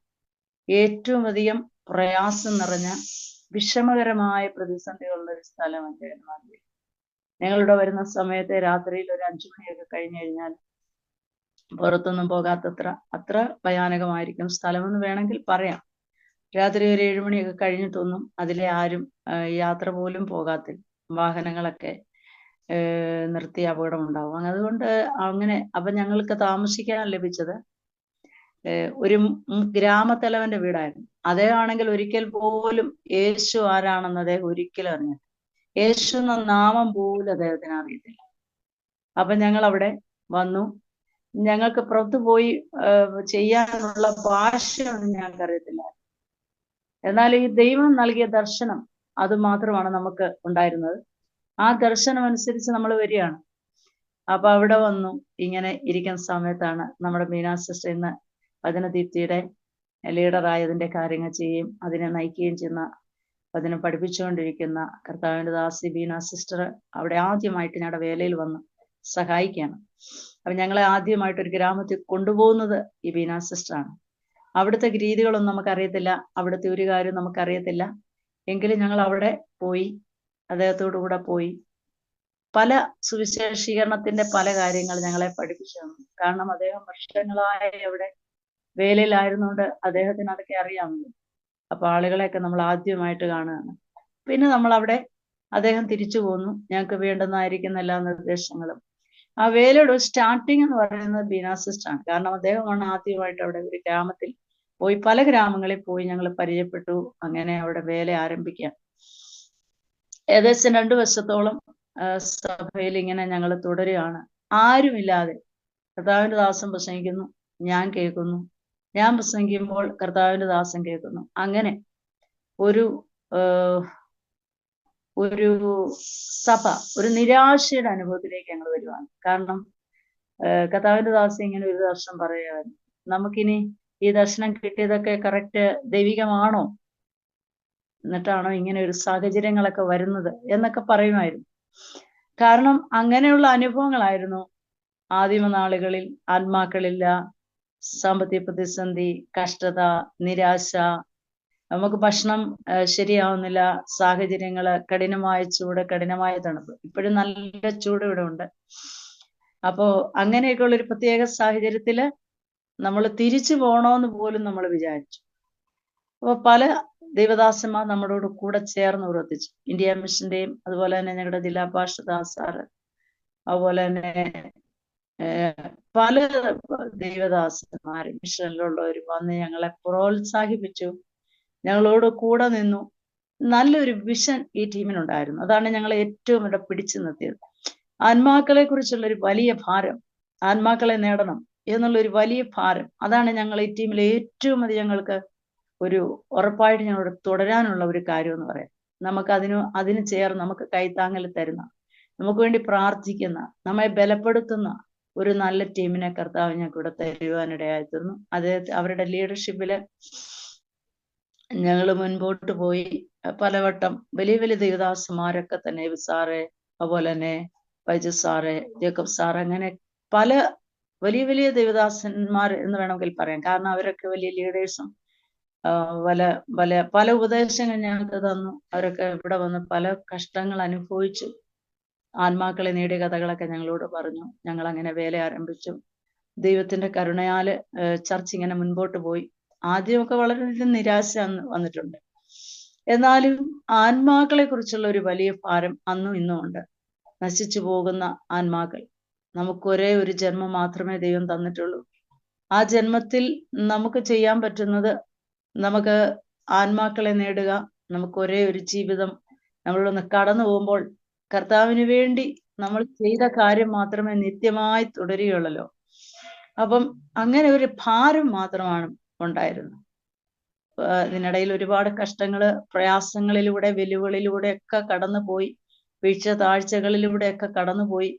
ഏറ്റവും അധികം പ്രയാസം നിറഞ്ഞ വിഷമകരമായ പ്രതിസന്ധികളുള്ള ഒരു സ്ഥലമാണ് ജഗന്നബാദ്. ഞങ്ങളിവിടെ വരുന്ന സമയത്ത് രാത്രിയിൽ ഒരു 5 മണിയൊക്കെ കഴിഞ്ഞു കഴിഞ്ഞാൽ പുറത്തൊന്നും പോകാത്തത്ര അത്ര ഭയാനകമായിരിക്കും സ്ഥലമെന്ന് വേണമെങ്കിൽ പറയാം. രാത്രി ഒരു 7 മണിയൊക്കെ കഴിഞ്ഞിട്ടൊന്നും അതിലെ ആരും യാത്ര പോലും പോകാത്തില്ല. വാഹനങ്ങളൊക്കെ നിർത്തി അപകടമുണ്ടാവും. അതുകൊണ്ട് അപ്പൊ ഞങ്ങൾക്ക് താമസിക്കാൻ ലഭിച്ചത് ഒരു ഗ്രാമത്തലവന്റെ വീടായിരുന്നു. അദ്ദേഹമാണെങ്കിൽ ഒരിക്കൽ പോലും യേശു ആരാണെന്ന് അദ്ദേഹം ഒരിക്കലും അറിഞ്ഞില്ല. യേശു എന്ന നാമം പോലും അദ്ദേഹത്തിന് അറിയത്തില്ല. അപ്പൊ ഞങ്ങൾ അവിടെ വന്നു. ഞങ്ങൾക്ക് പുറത്തു പോയി ചെയ്യാനുള്ള ഭാഷയൊന്നും ഞങ്ങൾക്ക് അറിയത്തില്ല. എന്നാൽ ഈ ദൈവം നൽകിയ ദർശനം അത് മാത്രമാണ് നമുക്ക് ഉണ്ടായിരുന്നത്. ആ ദർശനം അനുസരിച്ച് നമ്മൾ വരികയാണ്. അപ്പൊ അവിടെ വന്നു ഇങ്ങനെ ഇരിക്കുന്ന സമയത്താണ് നമ്മുടെ മീനാ സിസ്റ്റർ ഇന്ന് വചനദീപ്തിയുടെ ലീഡറായതിന്റെ കാര്യങ്ങൾ ചെയ്യുകയും അതിനെ നയിക്കുകയും ചെയ്യുന്ന, അതിനെ പഠിപ്പിച്ചുകൊണ്ടിരിക്കുന്ന കർത്താവിന്റെ ദാസി ബീന സിസ്റ്റർ അവിടെ ആദ്യമായിട്ട് ഞങ്ങളുടെ വേലയിൽ വന്ന് സഹായിക്കുകയാണ്. അപ്പൊ ഞങ്ങളെ ആദ്യമായിട്ട് ഒരു ഗ്രാമത്തിൽ കൊണ്ടുപോകുന്നത് ഈ ബീന സിസ്റ്ററാണ്. അവിടുത്തെ രീതികളൊന്നും നമുക്കറിയത്തില്ല, അവിടുത്തെ ഒരു കാര്യം നമുക്കറിയത്തില്ല. എങ്കിലും ഞങ്ങൾ അവിടെ പോയി അദ്ദേഹത്തോടു കൂടെ പോയി പല സുവിശേഷീകരണത്തിന്റെ പല കാര്യങ്ങൾ ഞങ്ങളെ പഠിപ്പിച്ചു തന്നു. കാരണം അദ്ദേഹം വർഷങ്ങളായി അവിടെ വേലയിലായിരുന്നുകൊണ്ട് അദ്ദേഹത്തിന് അതൊക്കെ അറിയാമല്ലോ. അപ്പൊ ആളുകളെയൊക്കെ നമ്മൾ ആദ്യമായിട്ട് കാണുകയാണ്. പിന്നെ നമ്മൾ അവിടെ അദ്ദേഹം തിരിച്ചു പോന്നു. ഞങ്ങൾക്ക് വേണ്ടുന്നതായിരിക്കുന്ന എല്ലാ നിർദ്ദേശങ്ങളും. ആ വേലയുടെ സ്റ്റാർട്ടിങ് എന്ന് പറയുന്നത് ബീന സിസ്റ്ററാണ്. കാരണം അദ്ദേഹമാണ് ആദ്യമായിട്ട് അവിടെ ഒരു ഗ്രാമത്തിൽ പോയി, പല ഗ്രാമങ്ങളിൽ പോയി ഞങ്ങൾ പരിചയപ്പെട്ടു. അങ്ങനെ അവിടെ വേല ആരംഭിക്കാം. ഏകദേശം 2 വർഷത്തോളം സഭയിൽ ഇങ്ങനെ ഞങ്ങൾ തുടരുകയാണ്. ആരുമില്ലാതെ കർത്താവിന്റെ ദാസൻ പ്രസംഗിക്കുന്നു, ഞാൻ കേൾക്കുന്നു. ഞാൻ പ്രസംഗിക്കുമ്പോൾ കർത്താവിന്റെ ദാസൻ കേൾക്കുന്നു. അങ്ങനെ ഒരു ഒരു സഭ ഒരു നിരാശയുടെ അനുഭവത്തിലേക്ക് ഞങ്ങൾ വരുവാണ്. കാരണം കർത്താവിന്റെ ദാസൻ ഇങ്ങനെ ഒരു ദർശനം പറയുകയായിരുന്നു, നമുക്കിനി ഈ ദർശനം കിട്ടിയതൊക്കെ കറക്റ്റ് ദൈവികമാണോ, എന്നിട്ടാണോ ഇങ്ങനെ ഒരു സാഹചര്യങ്ങളൊക്കെ വരുന്നത് എന്നൊക്കെ പറയുമായിരുന്നു. കാരണം അങ്ങനെയുള്ള അനുഭവങ്ങളായിരുന്നു ആദിമ നാളുകളിൽ. ആത്മാക്കളില്ല, സാമ്പത്തിക പ്രതിസന്ധി, കഷ്ടത, നിരാശ, നമുക്ക് ഭക്ഷണം ശരിയാവുന്നില്ല, സാഹചര്യങ്ങള്, കഠിനമായ ചൂട്, കഠിനമായ തണുപ്പ്. ഇപ്പോഴും നല്ല ചൂട് ഇവിടെ ഉണ്ട്. അപ്പോ അങ്ങനെയൊക്കെയുള്ള ഒരു പ്രത്യേക സാഹചര്യത്തില് നമ്മൾ തിരിച്ചു പോകണമെന്ന് പോലും നമ്മൾ വിചാരിച്ചു. അപ്പൊ പല ദൈവദാസന്മാർ നമ്മളോട് കൂടെ ചേർന്ന് പ്രവർത്തിച്ചു. ഇന്ത്യ മിഷന്റെയും അതുപോലെ തന്നെ ഞങ്ങളുടെ ജില്ലാ പാസ്റ്റർദാസ് സാറ്, അതുപോലെ തന്നെ പല ദൈവദാസന്മാർ മിഷനിലുള്ളവർ വന്ന് ഞങ്ങളെ പ്രോത്സാഹിപ്പിച്ചു, ഞങ്ങളോട് കൂടെ നിന്നു. നല്ലൊരു വിഷൻ ഈ ടീമിനുണ്ടായിരുന്നു. അതാണ് ഞങ്ങളെ ഏറ്റവും ഇവിടെ പിടിച്ചു നിർത്തിയത്. ആത്മാക്കളെ കുറിച്ചുള്ള ഒരു വലിയ ഭാരം, ആത്മാക്കളെ നേടണം എന്നുള്ളൊരു വലിയ ഭാരം, അതാണ് ഞങ്ങൾ ഈ ടീമിൽ ഏറ്റവും അധികം ഞങ്ങൾക്ക് ഒരു ഉറപ്പായിട്ട് ഞങ്ങളോട് തുടരാനുള്ള ഒരു കാര്യം എന്ന് പറയാം. നമുക്ക് അതിന് ചേർന്ന് നമുക്ക് കൈത്താങ്ങൽ തരുന്ന, നമുക്ക് വേണ്ടി പ്രാർത്ഥിക്കുന്ന, നമ്മെ ബലപ്പെടുത്തുന്ന ഒരു നല്ല ടീമിനെ കർത്താവ് ഞങ്ങൾക്ക് ഇവിടെ തരുവാനിടയായി തീർന്നു. അവരുടെ ലീഡർഷിപ്പില് ഞങ്ങൾ മുൻപോട്ട് പോയി. പലവട്ടം വലിയ വലിയ ദേവദാസന്മാരൊക്കെ തന്നെ, സാറെ, അതുപോലെ തന്നെ വൈജു സാറെ, ജേക്കബ് സാറ്, അങ്ങനെ പല വലിയ വലിയ ദേവദാസന്മാർ എന്ന് വേണമെങ്കിൽ പറയാം. കാരണം അവരൊക്കെ വലിയ ലീഡേഴ്സും പല ഉപദേശങ്ങൾ ഞങ്ങൾക്ക് തന്നു. അവരൊക്കെ ഇവിടെ വന്ന് പല കഷ്ടങ്ങൾ അനുഭവിച്ചു ആത്മാക്കളെ നേടിയ കഥകളൊക്കെ ഞങ്ങളോട് പറഞ്ഞു. ഞങ്ങൾ അങ്ങനെ വേല ആരംഭിച്ചു. ദൈവത്തിന്റെ കരുണയാല് ചർച്ച ഇങ്ങനെ മുൻപോട്ട് പോയി. ആദ്യമൊക്കെ വളരെ നിരാശ വന്നിട്ടുണ്ട്. എന്നാലും ആത്മാക്കളെ കുറിച്ചുള്ള ഒരു വലിയ ഭാരം അന്നും ഇന്നും ഉണ്ട്. നശിച്ചു പോകുന്ന ആത്മാക്കൾ, നമുക്ക് ഒരേ ഒരു ജന്മം മാത്രമേ ദൈവം തന്നിട്ടുള്ളൂ. ആ ജന്മത്തിൽ നമുക്ക് ചെയ്യാൻ പറ്റുന്നത് നമുക്ക് ആത്മാക്കളെ നേടുക. നമുക്ക് ഒരേ ഒരു ജീവിതം, നമ്മളൊന്ന് കടന്നു പോകുമ്പോൾ കർത്താവിന് വേണ്ടി നമ്മൾ ചെയ്ത കാര്യം മാത്രമേ നിത്യമായി തുടരുകയുള്ളല്ലോ. അപ്പം അങ്ങനെ ഒരു ഭാരം മാത്രമാണ് ഉണ്ടായിരുന്നത്. ഇതിനിടയിൽ ഒരുപാട് കഷ്ടങ്ങള്, പ്രയാസങ്ങളിലൂടെ, വെല്ലുവിളിയിലൂടെ ഒക്കെ കടന്നുപോയി, വീഴ്ച താഴ്ചകളിലൂടെയൊക്കെ കടന്നുപോയി.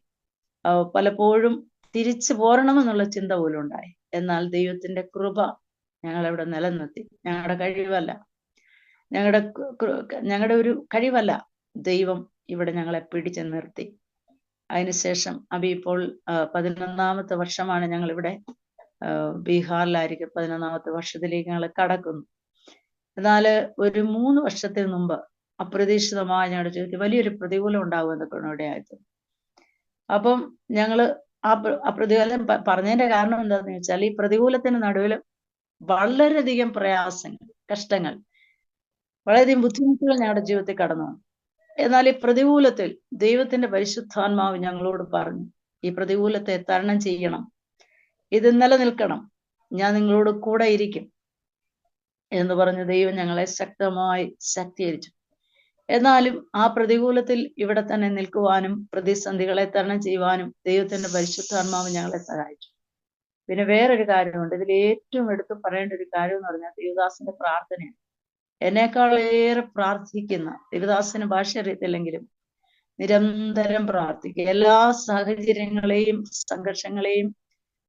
പലപ്പോഴും തിരിച്ചു പോരണമെന്നുള്ള ചിന്ത പോലും ഉണ്ടായി. എന്നാൽ ദൈവത്തിന്റെ കൃപ ഞങ്ങളവിടെ നിലനിർത്തി. ഞങ്ങളുടെ കഴിവല്ല, ഞങ്ങളുടെ ഒരു കഴിവല്ല, ദൈവം ഇവിടെ ഞങ്ങളെ പിടിച്ചു നിർത്തി. അതിനുശേഷം ഇപ്പോൾ 11ാമത്തെ വർഷമാണ് ഞങ്ങൾ ഇവിടെ ബീഹാറിലായിരിക്കും. 11ാമത്തെ വർഷത്തിലേക്ക് ഞങ്ങൾ കടക്കുന്നു. എന്നാൽ ഒരു 3 വർഷത്തിന് മുമ്പ് അപ്രതീക്ഷിതമായ ഞങ്ങളുടെ ജീവിതത്തിൽ വലിയൊരു പ്രതികൂലം ഉണ്ടാകുമെന്നൊക്കെ ഇടയായത്. അപ്പം ഞങ്ങള് ആ പ്രതികൂലം പറഞ്ഞതിന്റെ കാരണം എന്താണെന്ന് വെച്ചാൽ, ഈ പ്രതികൂലത്തിന് നടുവിൽ വളരെയധികം പ്രയാസങ്ങൾ, കഷ്ടങ്ങൾ, വളരെയധികം ബുദ്ധിമുട്ടുകൾ ഞങ്ങളുടെ ജീവിതത്തിൽ കടന്നു വന്നു. എന്നാൽ ഈ പ്രതികൂലത്തിൽ ദൈവത്തിന്റെ പരിശുദ്ധാത്മാവ് ഞങ്ങളോട് പറഞ്ഞു, ഈ പ്രതികൂലത്തെ തരണം ചെയ്യണം, ഇത് നിലനിൽക്കണം, ഞാൻ നിങ്ങളോട് കൂടെ ഇരിക്കും എന്ന് പറഞ്ഞ് ദൈവം ഞങ്ങളെ ശക്തമായി ശക്തീകരിച്ചു. എന്നാലും ആ പ്രതികൂലത്തിൽ ഇവിടെ തന്നെ നിൽക്കുവാനും പ്രതിസന്ധികളെ തരണം ചെയ്യുവാനും ദൈവത്തിന്റെ പരിശുദ്ധാത്മാവ് ഞങ്ങളെ സഹായിച്ചു. പിന്നെ വേറൊരു കാര്യമുണ്ട്, ഇതിൽ ഏറ്റവും എടുത്തു പറയേണ്ട ഒരു കാര്യം എന്ന് പറഞ്ഞാൽ ദേവദാസന്റെ പ്രാർത്ഥനയാണ്. എന്നെക്കാളേറെ പ്രാർത്ഥിക്കുന്ന, ദേവദാസന് ഭാഷ അറിയത്തില്ലെങ്കിലും നിരന്തരം പ്രാർത്ഥിക്കുക. എല്ലാ സാഹചര്യങ്ങളെയും, സംഘർഷങ്ങളെയും,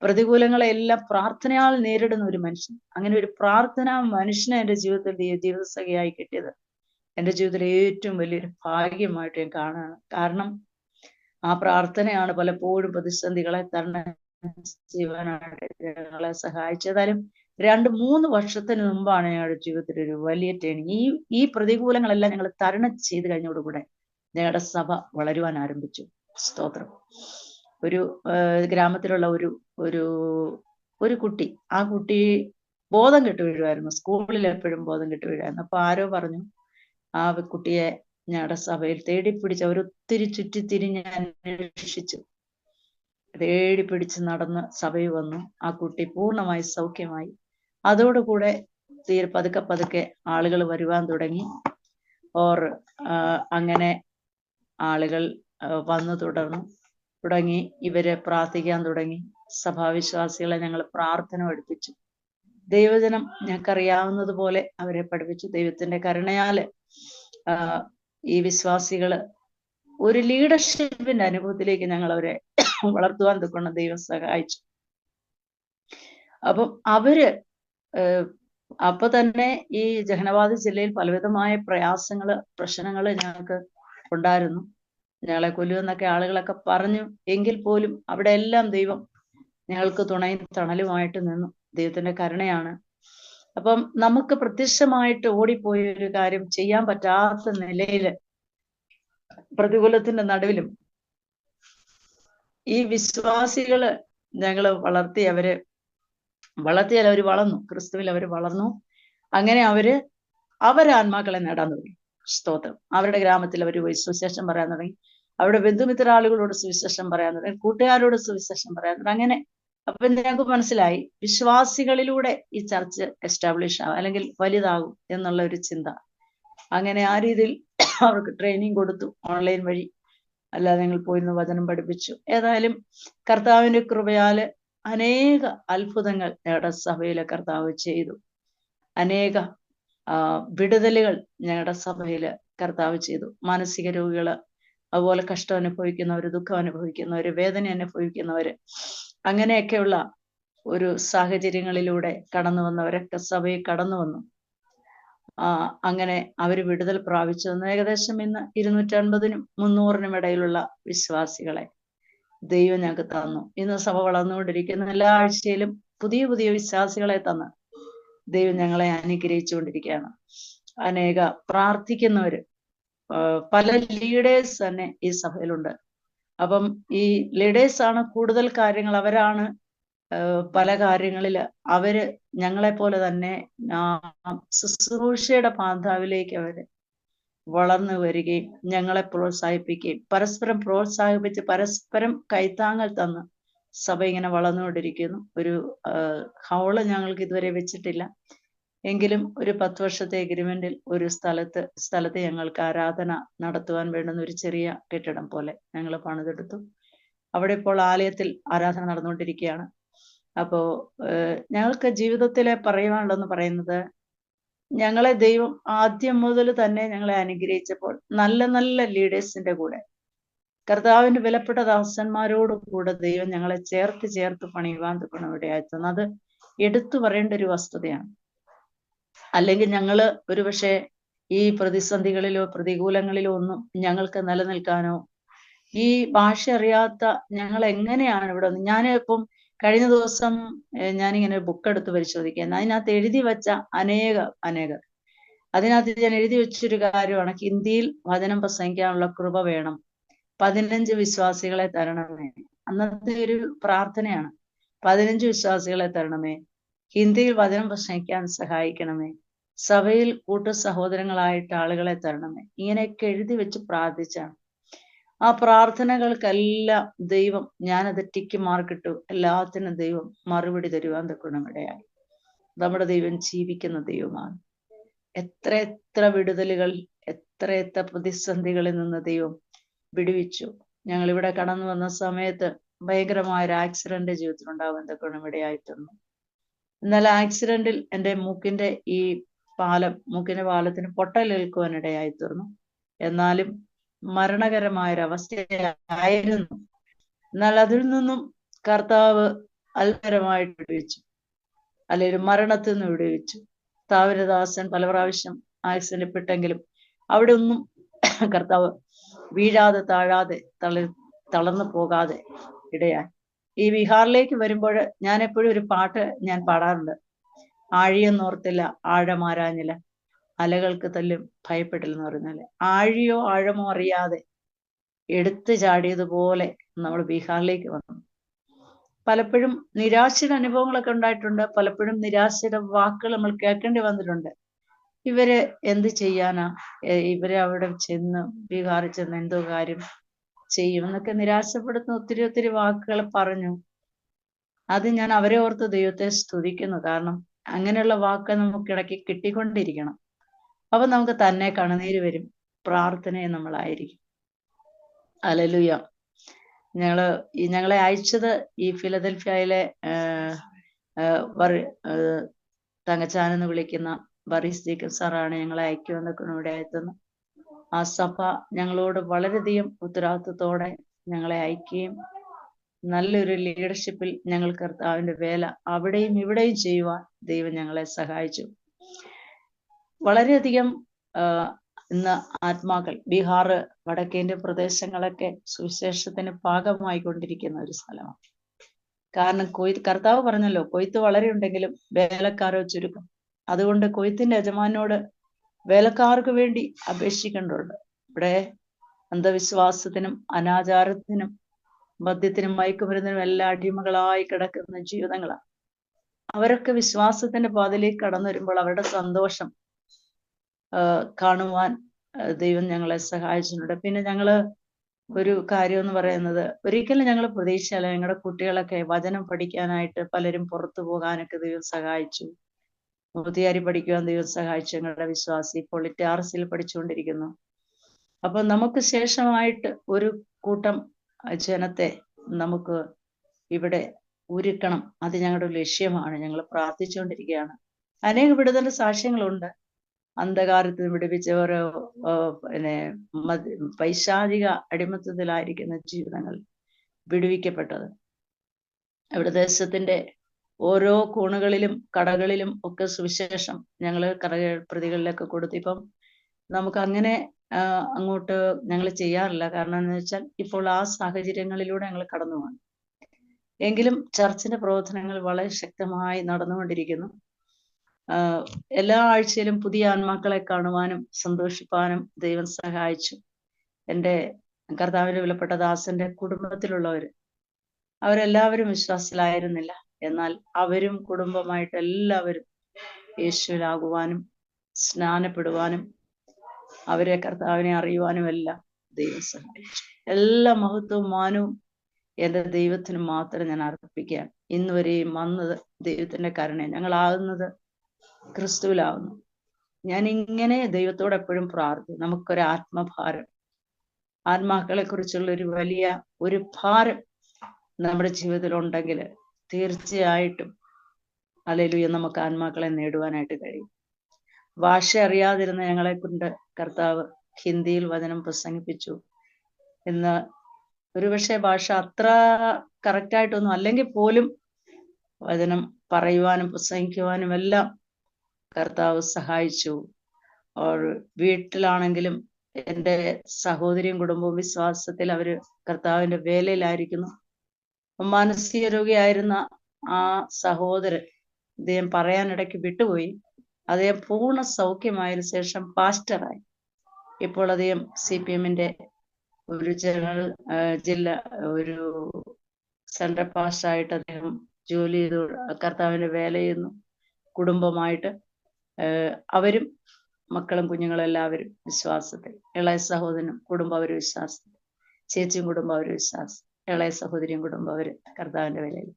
പ്രതികൂലങ്ങളെല്ലാം പ്രാർത്ഥനയാൽ നേരിടുന്ന ഒരു മനുഷ്യൻ. അങ്ങനെ ഒരു പ്രാർത്ഥനാ മനുഷ്യനെ എൻ്റെ ജീവിതത്തിൽ ജീവിതസഖിയായി കിട്ടിയത് എൻ്റെ ജീവിതത്തിലെ ഏറ്റവും വലിയൊരു ഭാഗ്യമായിട്ട് ഞാൻ കാണുകയാണ്. കാരണം ആ പ്രാർത്ഥനയാണ് പലപ്പോഴും പ്രതിസന്ധികളെ തരണം ചെയ്യുവാനായിട്ട് ഞങ്ങളെ സഹായിച്ചതായാലും 2-3 വർഷത്തിന് മുമ്പാണ് ഞങ്ങളുടെ ജീവിതത്തിൽ ഒരു വലിയ ടേണിങ്. ഈ പ്രതികൂലങ്ങളെല്ലാം ഞങ്ങൾ തരണം ചെയ്ത് കഴിഞ്ഞോടുകൂടെ ഞങ്ങളുടെ സഭ വളരുവാൻ ആരംഭിച്ചു. സ്തോത്രം. ഒരു ഗ്രാമത്തിലുള്ള ഒരു കുട്ടി, ആ കുട്ടി ബോധം കെട്ട് വീഴുമായിരുന്നു. സ്കൂളിൽ എപ്പോഴും ബോധം കെട്ട് വീഴുമായിരുന്നു. അപ്പൊ ആരോ പറഞ്ഞു, ആ കുട്ടിയെ ഞങ്ങളുടെ സഭയിൽ തേടിപ്പിടിച്ച് അവരൊത്തിരി ചുറ്റിത്തിരിഞ്ഞ് അന്വേഷിച്ചു, തേടിപ്പിടിച്ച് നടന്ന് സഭയിൽ വന്നു. ആ കുട്ടി പൂർണ്ണമായി സൗഖ്യമായി. അതോടുകൂടെ പതുക്കെ പതുക്കെ ആളുകൾ വരുവാൻ തുടങ്ങി. അങ്ങനെ ആളുകൾ വന്നു തുടങ്ങി. ഇവരെ പ്രാർത്ഥിക്കാൻ തുടങ്ങി. സഭാവിശ്വാസികളെ ഞങ്ങൾ പ്രാർത്ഥന പഠിപ്പിച്ചു. ദൈവജനം ഞങ്ങൾക്കറിയാവുന്നതുപോലെ അവരെ പഠിപ്പിച്ചു. ദൈവത്തിന്റെ കരുണയാല് ഈ വിശ്വാസികള് ഒരു ലീഡർഷിപ്പിന്റെ അനുഭവത്തിലേക്ക് ഞങ്ങൾ അവരെ വളർത്തുവാൻ തൊക്കണം ദൈവം സഹായിച്ചു. അപ്പം അവര് അപ്പൊ തന്നെ ഈ ജഹനബാദ് ജില്ലയിൽ പലവിധമായ പ്രശ്നങ്ങള് ഞങ്ങൾക്ക് ഉണ്ടായിരുന്നു. ഞങ്ങളെ കൊല്ലുമെന്നൊക്കെ ആളുകളൊക്കെ പറഞ്ഞു. എങ്കിൽ പോലും അവിടെ എല്ലാം ദൈവം ഞങ്ങൾക്ക് തുണയും തണലുമായിട്ട് നിന്നു. ദൈവത്തിന്റെ കരുണയാണ്. അപ്പം നമുക്ക് പ്രത്യക്ഷമായിട്ട് ഓടിപ്പോയ ഒരു കാര്യം ചെയ്യാൻ പറ്റാത്ത നിലയില് പ്രതികൂലത്തിന്റെ നടുവിലും ഈ വിശ്വാസികള് ഞങ്ങള് വളർത്തിയാൽ അവർ വളർന്നു, ക്രിസ്തുവിൽ അവർ വളർന്നു. അങ്ങനെ അവരെ ആത്മാക്കളെ നേടാൻ തുടങ്ങി. സ്തോത്രം. അവരുടെ ഗ്രാമത്തിൽ അവർ സുവിശേഷം പറയാൻ തുടങ്ങി. അവരുടെ ബന്ധുമിത്ര ആളുകളോട് സുവിശേഷം പറയാൻ തുടങ്ങി, കൂട്ടുകാരോട് സുവിശേഷം പറയാൻ തുടങ്ങി. അങ്ങനെ അപ്പൊ ഞങ്ങൾക്ക് മനസ്സിലായി, വിശ്വാസികളിലൂടെ ഈ ചർച്ച് എസ്റ്റാബ്ലിഷ് ആവും, അല്ലെങ്കിൽ വലുതാകും എന്നുള്ള ഒരു ചിന്ത. അങ്ങനെ ആ രീതിയിൽ അവർക്ക് ട്രെയിനിങ് കൊടുത്തു, ഓൺലൈൻ വഴി. അല്ലാതെ ഞങ്ങൾ പോയിരുന്ന വചനം പഠിപ്പിച്ചു. ഏതായാലും കർത്താവിന്റെ കൃപയാല് അനേക അത്ഭുതങ്ങൾ ഞങ്ങളുടെ സഭയിലെ കർത്താവ് ചെയ്തു. അനേക വിടുതലുകൾ ഞങ്ങളുടെ സഭയില് കർത്താവ് ചെയ്തു. മാനസിക രോഗികള്, അതുപോലെ കഷ്ടം അനുഭവിക്കുന്നവര്, ദുഃഖം അനുഭവിക്കുന്നവര്, വേദന അനുഭവിക്കുന്നവര്, അങ്ങനെയൊക്കെയുള്ള ഒരു സാഹചര്യങ്ങളിലൂടെ കടന്നു വന്നവരൊക്കെ സഭയിൽ കടന്നു വന്നു. അങ്ങനെ അവര് വിടുതൽ പ്രാപിച്ചു വന്നു. ഏകദേശം ഇന്ന് 250-നും 300-നും ഇടയിലുള്ള വിശ്വാസികളെ ദൈവം ഞങ്ങൾക്ക് തന്നു. ഇന്ന് സഭ വളർന്നുകൊണ്ടിരിക്കുന്ന എല്ലാ ആഴ്ചയിലും പുതിയ പുതിയ വിശ്വാസികളെ തന്ന് ദൈവം ഞങ്ങളെ അനുഗ്രഹിച്ചുകൊണ്ടിരിക്കുകയാണ്. അനേക പ്രാർത്ഥിക്കുന്നവര്, പല ലീഡേഴ്സ് തന്നെ ഈ സഭയിലുണ്ട്. അപ്പം ഈ ലീഡേഴ്സാണ് കൂടുതൽ കാര്യങ്ങൾ, അവരാണ് പല കാര്യങ്ങളില് അവര് ഞങ്ങളെ പോലെ തന്നെ ശുശ്രൂഷയുടെ പാന്താവിലേക്ക് അവര് വളർന്നു വരികയും ഞങ്ങളെ പ്രോത്സാഹിപ്പിക്കുകയും പരസ്പരം പ്രോത്സാഹിപ്പിച്ച് പരസ്പരം കൈത്താങ്ങൽ തന്ന് സഭ ഇങ്ങനെ വളർന്നുകൊണ്ടിരിക്കുന്നു. ഒരു ഹൗള് ഞങ്ങൾക്ക് ഇതുവരെ വെച്ചിട്ടില്ല, എങ്കിലും ഒരു 10 വർഷത്തെ എഗ്രിമെന്റിൽ ഒരു സ്ഥലത്ത് ഞങ്ങൾക്ക് ആരാധന നടത്തുവാൻ വേണ്ടുന്ന ഒരു ചെറിയ കെട്ടിടം പോലെ ഞങ്ങൾ പണിതെടുത്തു. അവിടെ ഇപ്പോൾ ആലയത്തിൽ ആരാധന നടന്നുകൊണ്ടിരിക്കുകയാണ്. അപ്പോ ഞങ്ങൾക്ക് ജീവിതത്തിലെ പറയുവാനുള്ളതെന്ന് പറയുന്നത്, ഞങ്ങളെ ദൈവം ആദ്യം മുതൽ തന്നെ ഞങ്ങളെ അനുഗ്രഹിച്ചപ്പോൾ നല്ല നല്ല ലീഡേഴ്സിന്റെ കൂടെ, കർത്താവിന്റെ വിലപ്പെട്ട ദാസന്മാരോട് കൂടെ ദൈവം ഞങ്ങളെ ചേർത്ത് ചേർത്ത് പണിയുവാൻ ഇടയായിത്തന്നു. അത് എടുത്തു പറയേണ്ട ഒരു വസ്തുതയാണ്. അല്ലെങ്കിൽ ഞങ്ങള് ഒരുപക്ഷെ ഈ പ്രതിസന്ധികളിലോ പ്രതികൂലങ്ങളിലോ ഒന്നും ഞങ്ങൾക്ക് നിലനിൽക്കാനോ, ഈ ഭാഷ അറിയാത്ത ഞങ്ങൾ എങ്ങനെയാണ് ഇവിടെ വന്ന്, ഞാൻ ഇപ്പം കഴിഞ്ഞ ദിവസം ഞാനിങ്ങനെ ഒരു ബുക്ക് എടുത്ത് പരിശോധിക്കാൻ, അതിനകത്ത് എഴുതി വെച്ച അനേകർ അതിനകത്ത് ഞാൻ എഴുതി വെച്ചൊരു കാര്യമാണ്, ഹിന്ദിയിൽ വചനം പ്രസംഗിക്കാനുള്ള കൃപ വേണം, 15 വിശ്വാസികളെ തരണമേ. അന്നത്തെ ഒരു പ്രാർത്ഥനയാണ്, 15 വിശ്വാസികളെ തരണമേ, ഹിന്ദിയിൽ വചനം പ്രസംഗിക്കാൻ സഹായിക്കണമേ, സഭയിൽ കൂട്ടു സഹോദരങ്ങളായിട്ട് ആളുകളെ തരണമേ. ഇങ്ങനെയൊക്കെ എഴുതി വെച്ച് പ്രാർത്ഥിച്ചാണ്. ആ പ്രാർത്ഥനകൾക്കെല്ലാം ദൈവം, ഞാനത് ടിക്ക് മാർക്കിട്ടു, എല്ലാത്തിനും ദൈവം മറുപടി തരുവാൻ ഇടയായി. നമ്മുടെ ദൈവം ജീവിക്കുന്ന ദൈവമാണ്. എത്ര എത്ര വിടുതലുകൾ, എത്ര എത്ര പ്രതിസന്ധികളിൽ നിന്ന് ദൈവം വിടുവിച്ചു. ഞങ്ങൾ ഇവിടെ കടന്നു വന്ന സമയത്ത് ഭയങ്കരമായ ഒരു ആക്സിഡന്റ് ജീവിതത്തിൽ ഉണ്ടാവാൻ ഇടയായിട്ടുണ്ട്. എന്നാൽ ആക്സിഡന്റിൽ എൻ്റെ മൂക്കിന്റെ പാലത്തിന് പൊട്ടലേൽക്കുവാൻ ഇടയായി തീർന്നു. എന്നാലും മരണകരമായൊരവസ്ഥയായിരുന്നു. എന്നാൽ അതിൽ നിന്നും കർത്താവ് അത്ഭുതകരമായിട്ട് വിടുവിച്ചു, അല്ലെങ്കിൽ മരണത്തിൽ നിന്ന് വിടുവിച്ചു. കർത്താവിന്റെ പല പ്രാവശ്യം ആക്സിഡന്റ് പെട്ടെങ്കിലും അവിടെ ഒന്നും കർത്താവ് വീഴാതെ താഴാതെ തളർന്നു പോകാതെ ഇടയായി. ഈ ബീഹാറിലേക്ക് വരുമ്പോൾ ഞാൻ എപ്പോഴും ഒരു പാട്ട് ഞാൻ പാടാറുണ്ട്, ആഴിയെന്നോർത്തില്ല ആഴമാരാഞ്ഞില്ല, അലകൾക്ക് തല്ലും ഭയപ്പെട്ടില്ലെന്ന് പറഞ്ഞാല്, ആഴിയോ ആഴമോ അറിയാതെ എടുത്തു ചാടിയതുപോലെ നമ്മൾ ബീഹാറിലേക്ക് വന്നു. പലപ്പോഴും നിരാശയുടെ അനുഭവങ്ങളൊക്കെ ഉണ്ടായിട്ടുണ്ട്, പലപ്പോഴും നിരാശയുടെ വാക്കുകൾ നമ്മൾ കേൾക്കേണ്ടി വന്നിട്ടുണ്ട്. ഇവര് എന്ത് ചെയ്യാനാ, ഇവരെ അവിടെ ബീഹാറിൽ ചെന്ന് എന്തോ കാര്യം ചെയ്യും എന്നൊക്കെ നിരാശപ്പെടുത്തുന്ന ഒത്തിരി ഒത്തിരി വാക്കുകൾ പറഞ്ഞു. അത് ഞാൻ അവരെ ഓർത്ത് ദൈവത്തെ സ്തുതിക്കുന്നു. കാരണം അങ്ങനെയുള്ള വാക്ക് നമുക്ക് ഇടയ്ക്ക് കിട്ടിക്കൊണ്ടിരിക്കണം. അപ്പൊ നമുക്ക് തന്നെ കണ്ണുനീര് വരും, പ്രാർത്ഥനയെ നമ്മളായിരിക്കും. ഹല്ലേലൂയ. ഞങ്ങളെ അയച്ചത് ഈ ഫിലദൽഫിയയിലെ തങ്കച്ചാൻ എന്ന് വിളിക്കുന്ന ബറീസ് ജേക്കബ് സാറാണ് ഞങ്ങളെ അയക്കുമെന്നൊക്കെ ഇവിടെ എത്തുന്നു. ആ സഭ ഞങ്ങളോട് വളരെയധികം ഉത്തരവാദിത്വത്തോടെ ഞങ്ങളെ അയക്കുകയും നല്ലൊരു ലീഡർഷിപ്പിൽ ഞങ്ങൾ കർത്താവിന്റെ വേല അവിടെയും ഇവിടെയും ചെയ്യുവാൻ ദൈവം ഞങ്ങളെ സഹായിച്ചു. വളരെയധികം ഇന്ന് ആത്മാക്കൾ ബീഹാർ വടക്കേന്ത്യ പ്രദേശങ്ങളൊക്കെ സുവിശേഷത്തിന് ഭാഗമായിക്കൊണ്ടിരിക്കുന്ന ഒരു സ്ഥലമാണ്. കാരണം കർത്താവ് പറഞ്ഞല്ലോ, കൊയ്ത്ത് വളരെ ഉണ്ടെങ്കിലും വേലക്കാരോ ചുരുക്കം. അതുകൊണ്ട് കൊയ്ത്തിന്റെ യജമാനോട് വേലക്കാർക്ക് വേണ്ടി അപേക്ഷിക്കേണ്ടതുണ്ട്. ഇവിടെ അന്ധവിശ്വാസത്തിനും അനാചാരത്തിനും മദ്യത്തിനും മയക്കുമരുന്നിനും എല്ലാം അടിമകളായി കിടക്കുന്ന ജീവിതങ്ങളാണ്. അവരൊക്കെ വിശ്വാസത്തിന്റെ പാതയിലേക്ക് കടന്നു വരുമ്പോൾ അവരുടെ സന്തോഷം കാണുവാൻ ദൈവം ഞങ്ങളെ സഹായിച്ചിട്ടുണ്ട്. പിന്നെ ഞങ്ങള് ഒരു കാര്യം എന്ന് പറയുന്നത്, ഒരിക്കലും ഞങ്ങൾ പ്രതീക്ഷയല്ല, ഞങ്ങളുടെ കുട്ടികളൊക്കെ വചനം പഠിക്കാനായിട്ട് പലരും പുറത്തു പോകാനൊക്കെ ദൈവം സഹായിച്ചു. മുതിയാരി പഠിക്കുവാൻ ദൈവം സഹായിച്ചു. ഞങ്ങളുടെ വിശ്വാസി ഇപ്പോൾ ടാർസിൽ പഠിച്ചുകൊണ്ടിരിക്കുന്നു. അപ്പൊ നമുക്ക് ശേഷമായിട്ട് ഒരു കൂട്ടം ജനത്തെ നമുക്ക് ഇവിടെ ഒരുക്കണം. അത് ഞങ്ങളുടെ ലക്ഷ്യമാണ്. ഞങ്ങൾ പ്രാർത്ഥിച്ചുകൊണ്ടിരിക്കുകയാണ്. അനേക വിടുതൽ സാക്ഷ്യങ്ങളുണ്ട്. അന്ധകാരത്തിൽ വിടുവിച്ചവർ, പൈശാചിക അടിമത്തത്തിലായിരിക്കുന്ന ജീവിതങ്ങൾ വിടുവിക്കപ്പെട്ടത്. ഇവിടെ ദേശത്തിന്റെ ഓരോ കോണുകളിലും കടകളിലും ഒക്കെ സുവിശേഷം ഞങ്ങൾ പ്രതികളിലൊക്കെ കൊടുത്തു. ഇപ്പം നമുക്ക് അങ്ങനെ അങ്ങോട്ട് ഞങ്ങൾ ചെയ്യാറില്ല. കാരണം എന്ന് വെച്ചാൽ ഇപ്പോൾ ആ സാഹചര്യങ്ങളിലൂടെ ഞങ്ങൾ കടന്നു പോകണം. എങ്കിലും ചർച്ചിന്റെ പ്രവർത്തനങ്ങൾ വളരെ ശക്തമായി നടന്നുകൊണ്ടിരിക്കുന്നു. എല്ലാ ആഴ്ചയിലും പുതിയ ആത്മാക്കളെ കാണുവാനും സന്തോഷിപ്പാനും ദൈവം സഹായിച്ചു. എൻ്റെ കർത്താവിന്റെ വിലപ്പെട്ട ദാസന്റെ കുടുംബത്തിലുള്ളവര് അവരെല്ലാവരും വിശ്വാസികളായിരുന്നില്ല. എന്നാൽ അവരും കുടുംബമായിട്ട് എല്ലാവരും യേശുവിലാകുവാനും സ്നാനപ്പെടുവാനും അവരെ കർത്താവിനെ അറിയുവാനും എല്ലാം ദൈവം സഹായിച്ചു. എല്ലാ മഹത്വവും മാനവും എൻ്റെ ദൈവത്തിന് മാത്രം ഞാൻ അർപ്പിക്കുകയാണ്. ഇന്ന് വരെയും വന്നത് ദൈവത്തിന്റെ കരുണ. ഞങ്ങളാകുന്നത് ക്രിസ്തുവിലാവുന്നു. ഞാൻ ഇങ്ങനെ ദൈവത്തോട് എപ്പോഴും പ്രാർത്ഥിക്കും, നമുക്കൊരു ആത്മഭാരം, ആത്മാക്കളെ കുറിച്ചുള്ള ഒരു വലിയ ഒരു ഭാരം നമ്മുടെ ജീവിതത്തിൽ ഉണ്ടെങ്കിൽ തീർച്ചയായിട്ടും ഹല്ലേലൂയ നമുക്ക് ആത്മാക്കളെ നേടുവാനായിട്ട് കഴിയും. ഭാഷ അറിയാതിരുന്ന ഞങ്ങളെ കൊണ്ട് കർത്താവ് ഹിന്ദിയിൽ വചനം പ്രസംഗിപ്പിച്ചു. ഇന്ന് ഒരുപക്ഷെ ഭാഷ അത്ര കറക്റ്റായിട്ടൊന്നും അല്ലെങ്കിൽ പോലും വചനം പറയുവാനും പ്രസംഗിക്കുവാനും എല്ലാം കർത്താവ് സഹായിച്ചു. വീട്ടിലാണെങ്കിലും എൻ്റെ സഹോദരിയും കുടുംബവും വിശ്വാസത്തിൽ അവര് കർത്താവിന്റെ വേലയിലായിരിക്കുന്നു. മാനസിക രോഗിയായിരുന്ന ആ സഹോദരൻ, അദ്ദേഹം പറയാനിടയ്ക്ക് വിട്ടുപോയി, അദ്ദേഹം പൂർണ്ണ സൗഖ്യമായതിനു ശേഷം പാസ്റ്ററായി. ഇപ്പോൾ അദ്ദേഹം CPM-ന്റെ ഒരു ഒരു സെൻട്രൽ പാസ്റ്ററായിട്ട് അദ്ദേഹം ജോലി ചെയ്തു കർത്താവിന്റെ വേല ചെയ്യുന്നു. കുടുംബമായിട്ട് അവരും മക്കളും കുഞ്ഞുങ്ങളും എല്ലാവരും വിശ്വാസത്തിൽ. ഇളയ സഹോദരനും കുടുംബം അവര് വിശ്വാസത്തിൽ, ചേച്ചിയും കുടുംബം അവര് വിശ്വാസം, ഇളയ സഹോദരിയും കുടുംബം അവര് കർത്താവിന്റെ വേലയിൽ,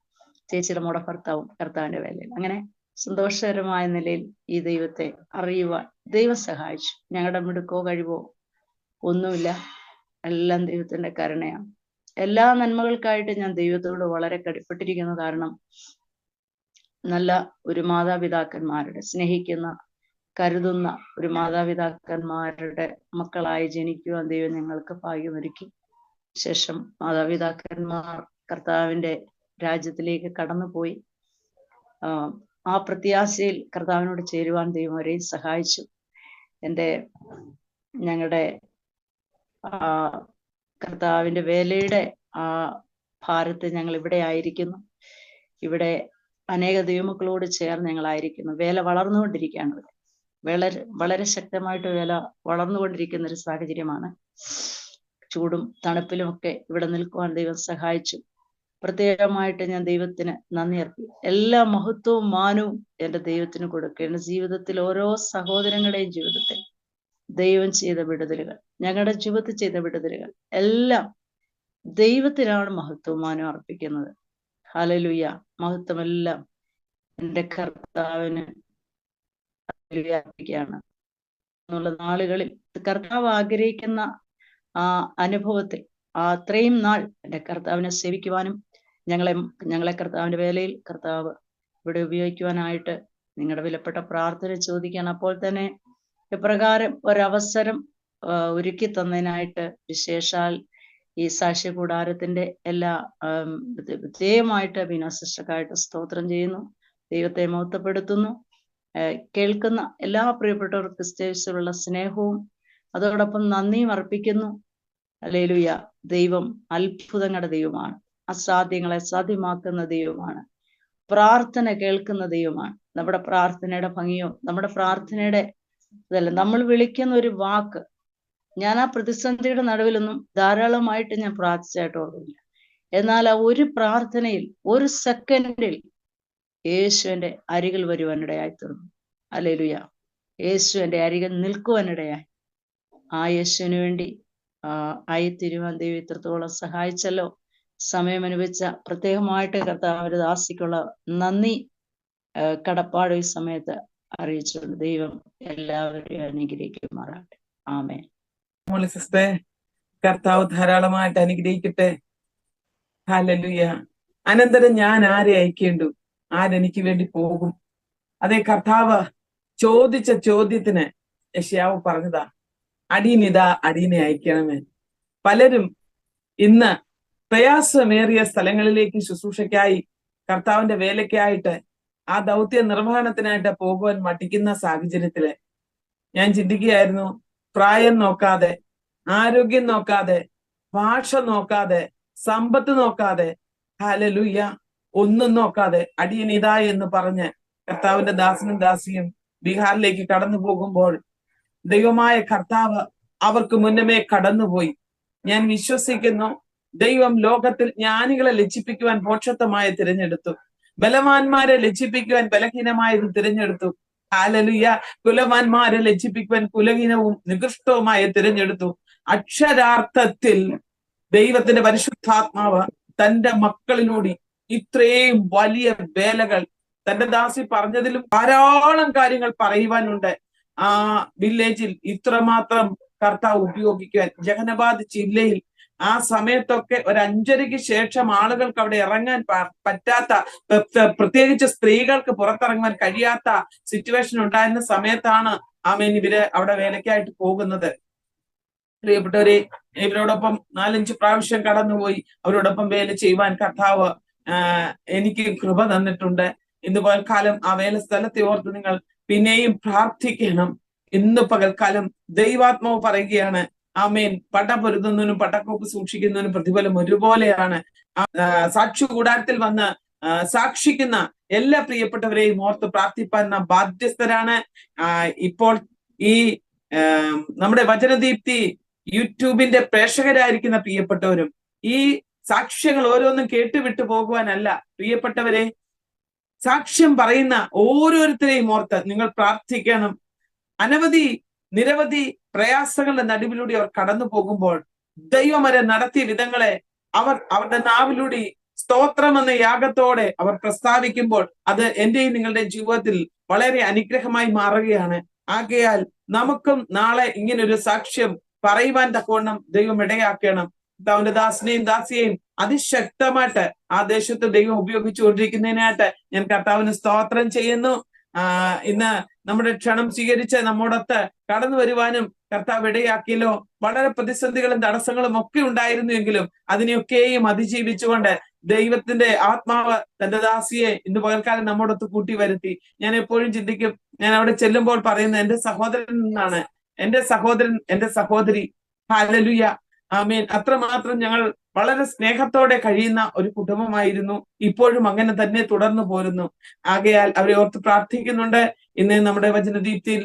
ചേച്ചിയുടെ മോടെ ഭർത്താവും കർത്താവിന്റെ വേലയിൽ. അങ്ങനെ സന്തോഷകരമായ നിലയിൽ ഈ ദൈവത്തെ അറിയുവാൻ ദൈവം സഹായിച്ചു. ഞങ്ങളുടെ മിടുക്കോ കഴിവോ ഒന്നുമില്ല, എല്ലാം ദൈവത്തിന്റെ കരുണയാണ്. എല്ലാ നന്മകൾക്കായിട്ട് ഞാൻ ദൈവത്തോട് വളരെ കടപ്പെട്ടിരിക്കുന്നു. കാരണം നല്ല ഒരു മാതാപിതാക്കന്മാരുടെ സ്നേഹിക്കുന്ന, കരുതുന്ന ഒരു മാതാപിതാക്കന്മാരുടെ മക്കളായി ജനിക്കുവാൻ ദൈവം ഞങ്ങൾക്ക് ഭാഗ്യമൊരുക്കി. ശേഷം മാതാപിതാക്കന്മാർ കർത്താവിന്റെ രാജ്യത്തിലേക്ക് കടന്നുപോയി. ആ പ്രത്യാശയിൽ കർത്താവിനോട് ചേരുവാൻ ദൈവം അവരെയും സഹായിച്ചു. ഞങ്ങളുടെ കർത്താവിന്റെ വേലയുടെ ആ ഭാരത്ത് ഞങ്ങൾ ഇവിടെ ആയിരിക്കുന്നു. ഇവിടെ അനേക ദൈവമക്കളോട് ചേർന്ന് ഞങ്ങളായിരിക്കുന്നു. വേല വളർന്നുകൊണ്ടിരിക്കുകയാണ്. വളരെ വളരെ ശക്തമായിട്ട് വേല വളർന്നുകൊണ്ടിരിക്കുന്ന ഒരു സാഹചര്യമാണ്. ചൂടും തണുപ്പിലും ഒക്കെ ഇവിടെ നിൽക്കുവാൻ ദൈവം സഹായിച്ചു. പ്രത്യേകമായിട്ട് ഞാൻ ദൈവത്തിന് നന്ദി അർപ്പിക്കും. എല്ലാ മഹത്വവും മാനവും എൻ്റെ ദൈവത്തിന് കൊടുക്കുക. എൻ്റെ ജീവിതത്തിൽ ഓരോ സഹോദരങ്ങളുടെയും ജീവിതത്തിൽ ദൈവം ചെയ്ത വിടുതലുകൾ, ഞങ്ങളുടെ ജീവിതത്തിൽ ചെയ്ത വിടുതലുകൾ എല്ലാം ദൈവത്തിനാണ് മഹത്വവും മാനവും അർപ്പിക്കുന്നത്. ഹല്ലേലൂയ. മഹത്വമെല്ലാം എൻ്റെ കർത്താവിന് അർപ്പിക്കുകയാണ്. എന്നുള്ള നാളുകളിൽ കർത്താവ് ആഗ്രഹിക്കുന്ന ആ അനുഭവത്തിൽ അത്രയും നാൾ എൻ്റെ കർത്താവിനെ സേവിക്കുവാനും ഞങ്ങളെ കർത്താവിന്റെ വേലയിൽ കർത്താവ് ഇവിടെ ഉപയോഗിക്കുവാനായിട്ട് നിങ്ങളുടെ വിലപ്പെട്ട പ്രാർത്ഥന ചോദിക്കുകയാണ്. അപ്പോൾ തന്നെ ഇപ്രകാരം ഒരവസരം ഒരുക്കി തന്നതിനായിട്ട് വിശേഷാൽ ഈ സാക്ഷ്യ കൂടാരത്തിന്റെ എല്ലാ പ്രത്യേകമായിട്ട് ബീന സിസ്റ്റർക്കായിട്ട് സ്തോത്രം ചെയ്യുന്നു. ദൈവത്തെ മഹത്വപ്പെടുത്തുന്നു. കേൾക്കുന്ന എല്ലാ പ്രിയപ്പെട്ടവർ ക്രിസ്ത്യൻസിലുള്ള സ്നേഹവും അതോടൊപ്പം നന്ദിയും അർപ്പിക്കുന്നു. ഹല്ലേലൂയ. ദൈവം അത്ഭുതങ്ങളുടെ ദൈവമാണ്. അസാധ്യങ്ങളെ സാധ്യമാക്കുന്ന ദൈവമാണ്. പ്രാർത്ഥന കേൾക്കുന്ന ദൈവമാണ്. നമ്മുടെ പ്രാർത്ഥനയുടെ ഭംഗിയോ നമ്മുടെ പ്രാർത്ഥനയുടെ ഇതല്ല, നമ്മൾ വിളിക്കുന്ന ഒരു വാക്ക്. ഞാൻ ആ പ്രതിസന്ധിയുടെ നടുവിലൊന്നും ധാരാളമായിട്ട് ഞാൻ പ്രാർത്ഥിച്ചായിട്ട് ഓർമ്മയില്ല. എന്നാൽ ആ ഒരു പ്രാർത്ഥനയിൽ ഒരു സെക്കൻഡിൽ യേശുവിന്റെ അരികിൽ വരുവാനിടയായി തീർന്നു. ഹല്ലേലൂയ. യേശുവിന്റെ അരികിൽ നിൽക്കുവാനിടയായി. ആ യേശുവിന് വേണ്ടി ആയിത്തീരുവാൻ ദൈവം ഇത്രത്തോളം സഹായിച്ചല്ലോ. സമയം അനുവദിച്ച പ്രത്യേകമായിട്ട് കർത്താവിന്റെ ദാസിക്കുള്ള നന്ദി കടപ്പാട് ഈ സമയത്ത് അറിയിച്ചുകൊണ്ട് ദൈവം എല്ലാവരെയും അനുഗ്രഹിക്കുമാറാകട്ടെ. ആമേൻ. സിസ്റ്ററെ, കർത്താവ് ധാരാളമായിട്ട് അനുഗ്രഹിക്കട്ടെ. ഹല്ലേലൂയ. അനന്തരം ഞാൻ ആരെ അയക്കേണ്ടു? ആരെനിക്ക് വേണ്ടി പോകും? അതേ, കർത്താവ് ചോദിച്ച ചോദ്യത്തിന് യെശയ്യാവ് പറഞ്ഞതാ, അടിയനിതാ, അടിയനെ അയക്കണമേ. പലരും ഇന്ന് പ്രയാസമേറിയ സ്ഥലങ്ങളിലേക്ക് ശുശ്രൂഷയ്ക്കായി, കർത്താവിന്റെ വേലയ്ക്കായിട്ട്, ആ ദൗത്യ നിർവഹണത്തിനായിട്ട് പോകുവാൻ മടിക്കുന്ന സാഹചര്യത്തില് ഞാൻ ചിന്തിക്കുകയായിരുന്നു, പ്രായം നോക്കാതെ, ആരോഗ്യം നോക്കാതെ, ഭാഷ നോക്കാതെ, സമ്പത്ത് നോക്കാതെ, ഹല്ലേലൂയ, ഒന്നും നോക്കാതെ അടിയനിതാ എന്ന് പറഞ്ഞ് കർത്താവിന്റെ ദാസനും ദാസിയും ബീഹാറിലേക്ക് കടന്നു പോകുമ്പോൾ ദൈവമായ കർത്താവ് അവർക്ക് മുന്നമേ കടന്നുപോയി. ഞാൻ വിശ്വസിക്കുന്നു, ദൈവം ലോകത്തിൽ ജ്ഞാനികളെ ലജ്ജിപ്പിക്കുവാൻ ഭോക്ഷത്വമായി തിരഞ്ഞെടുത്തു. ബലവാന്മാരെ ലജ്ജിപ്പിക്കുവാൻ ബലഹീനമായത് തിരഞ്ഞെടുത്തു. ഹല്ലേലൂയ. കുലവാന്മാരെ ലജ്ജിപ്പിക്കുവാൻ കുലഹീനവും നികൃഷ്ടവുമായി തിരഞ്ഞെടുത്തു. അക്ഷരാർത്ഥത്തിൽ ദൈവത്തിന്റെ പരിശുദ്ധാത്മാവ് തന്റെ മക്കളിലൂടെ ഇത്രയും വലിയ വേലകൾ, തന്റെ ദാസി പറഞ്ഞതിലും ധാരാളം കാര്യങ്ങൾ പറയുവാനുണ്ട്. ആ വില്ലേജിൽ ഇത്രമാത്രം കർത്താവ് ഉപയോഗിക്കുവാൻ, ജഹനബാദ് ജില്ലയിൽ ആ സമയത്തൊക്കെ ഒരു 5:30-ക്ക് ശേഷം ആളുകൾക്ക് അവിടെ ഇറങ്ങാൻ പറ്റാത്ത, പ്രത്യേകിച്ച് സ്ത്രീകൾക്ക് പുറത്തിറങ്ങാൻ കഴിയാത്ത സിറ്റുവേഷൻ ഉണ്ടായിരുന്ന സമയത്താണ് ആമേൻ ഇവര് അവിടെ വേലയ്ക്കായിട്ട് പോകുന്നത്. പ്രിയപ്പെട്ടവരെ, ഇവരോടൊപ്പം 4-5 പ്രാവശ്യം കടന്നുപോയി അവരോടൊപ്പം വേല ചെയ്യുവാൻ കർത്താവ് എനിക്ക് കൃപ തന്നിട്ടുണ്ട്. ഇന്ന് പകൽക്കാലം ആ വേല സ്ഥലത്തെ ഓർത്ത് നിങ്ങൾ പിന്നെയും പ്രാർത്ഥിക്കണം. ഇന്ന് പകൽക്കാലം ദൈവാത്മാവ് പറയുകയാണ്, ആമേൻ, പട പൊരുതുന്നതിനും പടക്കോപ്പ് സൂക്ഷിക്കുന്നതിനും പ്രതിഫലം ഒരുപോലെയാണ്. സാക്ഷി കൂടാരത്തിൽ വന്ന് സാക്ഷിക്കുന്ന എല്ലാ പ്രിയപ്പെട്ടവരെയും ഓർത്ത് പ്രാർത്ഥിപ്പാൻ നാം ബാധ്യസ്ഥരാണ്. ഇപ്പോൾ ഈ നമ്മുടെ വചനദീപ്തി യൂട്യൂബിന്റെ പ്രേക്ഷകരായിരിക്കുന്ന പ്രിയപ്പെട്ടവരും ഈ സാക്ഷ്യങ്ങൾ ഓരോന്നും കേട്ടുവിട്ടു പോകുവാനല്ല പ്രിയപ്പെട്ടവരെ, സാക്ഷ്യം പറയുന്ന ഓരോരുത്തരെയും ഓർത്ത് നിങ്ങൾ പ്രാർത്ഥിക്കണം. നിരവധി പ്രയാസങ്ങളുടെ നടുവിലൂടെ അവർ കടന്നു പോകുമ്പോൾ ദൈവം അവരെ നടത്തിയ വിധങ്ങളെ അവരുടെ നാവിലൂടെ സ്തോത്രം എന്ന യാഗത്തോടെ അവർ പ്രസ്താവിക്കുമ്പോൾ അത് എന്റെയും നിങ്ങളുടെ ജീവിതത്തിൽ വളരെ അനുഗ്രഹമായി മാറുകയാണ്. ആകയാൽ നമുക്കും നാളെ ഇങ്ങനൊരു സാക്ഷ്യം പറയുവാൻ തക്കവണ്ണം ദൈവം ഇടയാക്കണം. അവന്റെ ദാസനെയും ദാസിയെയും അതിശക്തമായിട്ട് ആ ദേശത്ത് ദൈവം ഉപയോഗിച്ചുകൊണ്ടിരിക്കുന്നതിനായിട്ട് ഞാൻ കർത്താവിന് സ്തോത്രം ചെയ്യുന്നു. ഇന്ന് നമ്മുടെ ക്ഷണം സ്വീകരിച്ച് നമ്മോടൊത്ത് കടന്നു വരുവാനും കർത്താവ് ഇടയാക്കിയല്ലോ. വളരെ പ്രതിസന്ധികളും തടസ്സങ്ങളും ഒക്കെ ഉണ്ടായിരുന്നുവെങ്കിലും അതിനെയൊക്കെയും അതിജീവിച്ചുകൊണ്ട് ദൈവത്തിന്റെ ആത്മാവ് തന്റെ ദാസിയെ ഇന്ന് പകൽക്കാലം നമ്മോടൊത്ത് കൂട്ടി വരുത്തി. ഞാൻ എപ്പോഴും ചിന്തിക്കും, ഞാൻ അവിടെ ചെല്ലുമ്പോൾ പറയുന്നത് എന്റെ സഹോദരൻ എന്നാണ്, എന്റെ സഹോദരൻ, എന്റെ സഹോദരി. ഹല്ലേലൂയ, ആമേൻ. അത്രമാത്രം ഞങ്ങൾ വളരെ സ്നേഹത്തോടെ കഴിയുന്ന ഒരു കുടുംബമായിരുന്നു. ഇപ്പോഴും അങ്ങനെ തന്നെ തുടർന്നു പോരുന്നു. ആകയാൽ അവരെ ഓർത്ത് പ്രാർത്ഥിക്കുന്നുണ്ട്. ഇന്ന് നമ്മുടെ വചനദീപ്തിയിൽ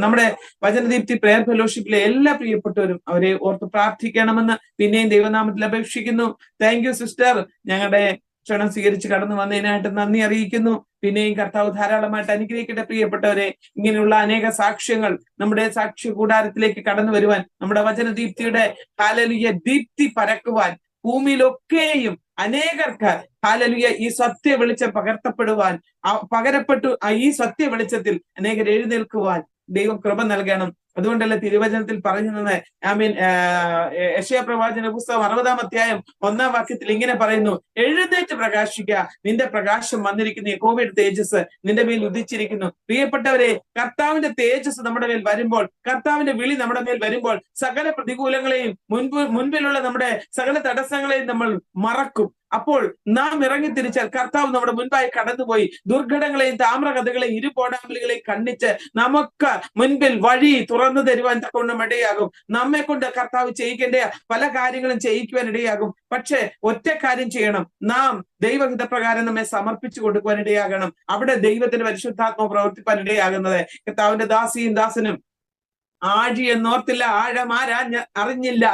നമ്മുടെ വചനദീപ്തി പ്രയർ ഫെലോഷിപ്പിലെ എല്ലാ പ്രിയപ്പെട്ടവരും അവരെ ഓർത്ത് പ്രാർത്ഥിക്കണമെന്ന് പിന്നെയും ദൈവനാമത്തിൽ അപേക്ഷിക്കുന്നു. താങ്ക് യു സിസ്റ്റർ, ഞങ്ങളുടെ ക്ഷണം സ്വീകരിച്ച് കടന്നു വന്നതിനായിട്ട് നന്ദി അറിയിക്കുന്നു. പിന്നെയും കർത്താവ് ധാരാളമായിട്ട് അനുഗ്രഹിക്കട്ടെ. പ്രിയപ്പെട്ടവരെ, ഇങ്ങനെയുള്ള അനേക സാക്ഷ്യങ്ങൾ നമ്മുടെ സാക്ഷ്യ കൂടാരത്തിലേക്ക് കടന്നു വരുവാൻ, നമ്മുടെ വചനദീപ്തിയുടെ ഹല്ലേലൂയ ദീപ്തി പരക്കുവാൻ ഭൂമിയിലൊക്കെയും അനേകർക്ക് ഹല്ലേലൂയ ഈ സത്യ വെളിച്ചം പകരപ്പെട്ടു ഈ സത്യ വെളിച്ചത്തിൽ അനേകർ എഴുന്നേൽക്കുവാൻ ദൈവം കൃപ നൽകണം. അതുകൊണ്ടല്ല തിരുവചനത്തിൽ പറയുന്നത്, ആമീൻ, യെശയ്യാ പ്രവാചന പുസ്തകം 60-ാം അധ്യായം 1-ാം വാക്യത്തിൽ ഇങ്ങനെ പറയുന്നു, എഴുന്നേറ്റ് പ്രകാശിക്കുക, നിന്റെ പ്രകാശം വന്നിരിക്കുന്നു, യഹോവയുടെ തേജസ് നിന്റെ മേൽ ഉദിച്ചിരിക്കുന്നു. പ്രിയപ്പെട്ടവരെ, കർത്താവിന്റെ തേജസ് നമ്മുടെ മേൽ വരുമ്പോൾ, കർത്താവിന്റെ വിളി നമ്മുടെ മേൽ വരുമ്പോൾ സകല പ്രതികൂലങ്ങളെയും മുൻപിലുള്ള നമ്മുടെ സകല തടസ്സങ്ങളെയും നമ്മൾ മറക്കും. അപ്പോൾ നാം ഇറങ്ങി തിരിച്ചാൽ കർത്താവ് നമ്മുടെ മുൻപായി കടന്നുപോയി ദുർഘടങ്ങളെയും താമ്രകഥകളെയും ഇരുപോടാമ്പലുകളെയും കണ്ണിച്ച് നമുക്ക് മുൻപിൽ വഴി തുറന്നു തരുവാൻ തക്കവണ്ണം ഇടയാകും. നമ്മെ കൊണ്ട് കർത്താവ് ചെയ്യിക്കേണ്ട പല കാര്യങ്ങളും ചെയ്യിക്കുവാൻ ഇടയാകും. പക്ഷെ ഒറ്റ കാര്യം ചെയ്യണം, നാം ദൈവഹിതപ്രകാരം നമ്മെ സമർപ്പിച്ചു കൊടുക്കുവാൻ ഇടയാകണം. അവിടെ ദൈവത്തിന്റെ പരിശുദ്ധാത്മാവ് പ്രവർത്തിപ്പാൻ ഇടയാകുന്നത്. കർത്താവിന്റെ ദാസിയും ദാസനും ആഴി എന്നോർത്തില്ല, അറിഞ്ഞില്ല.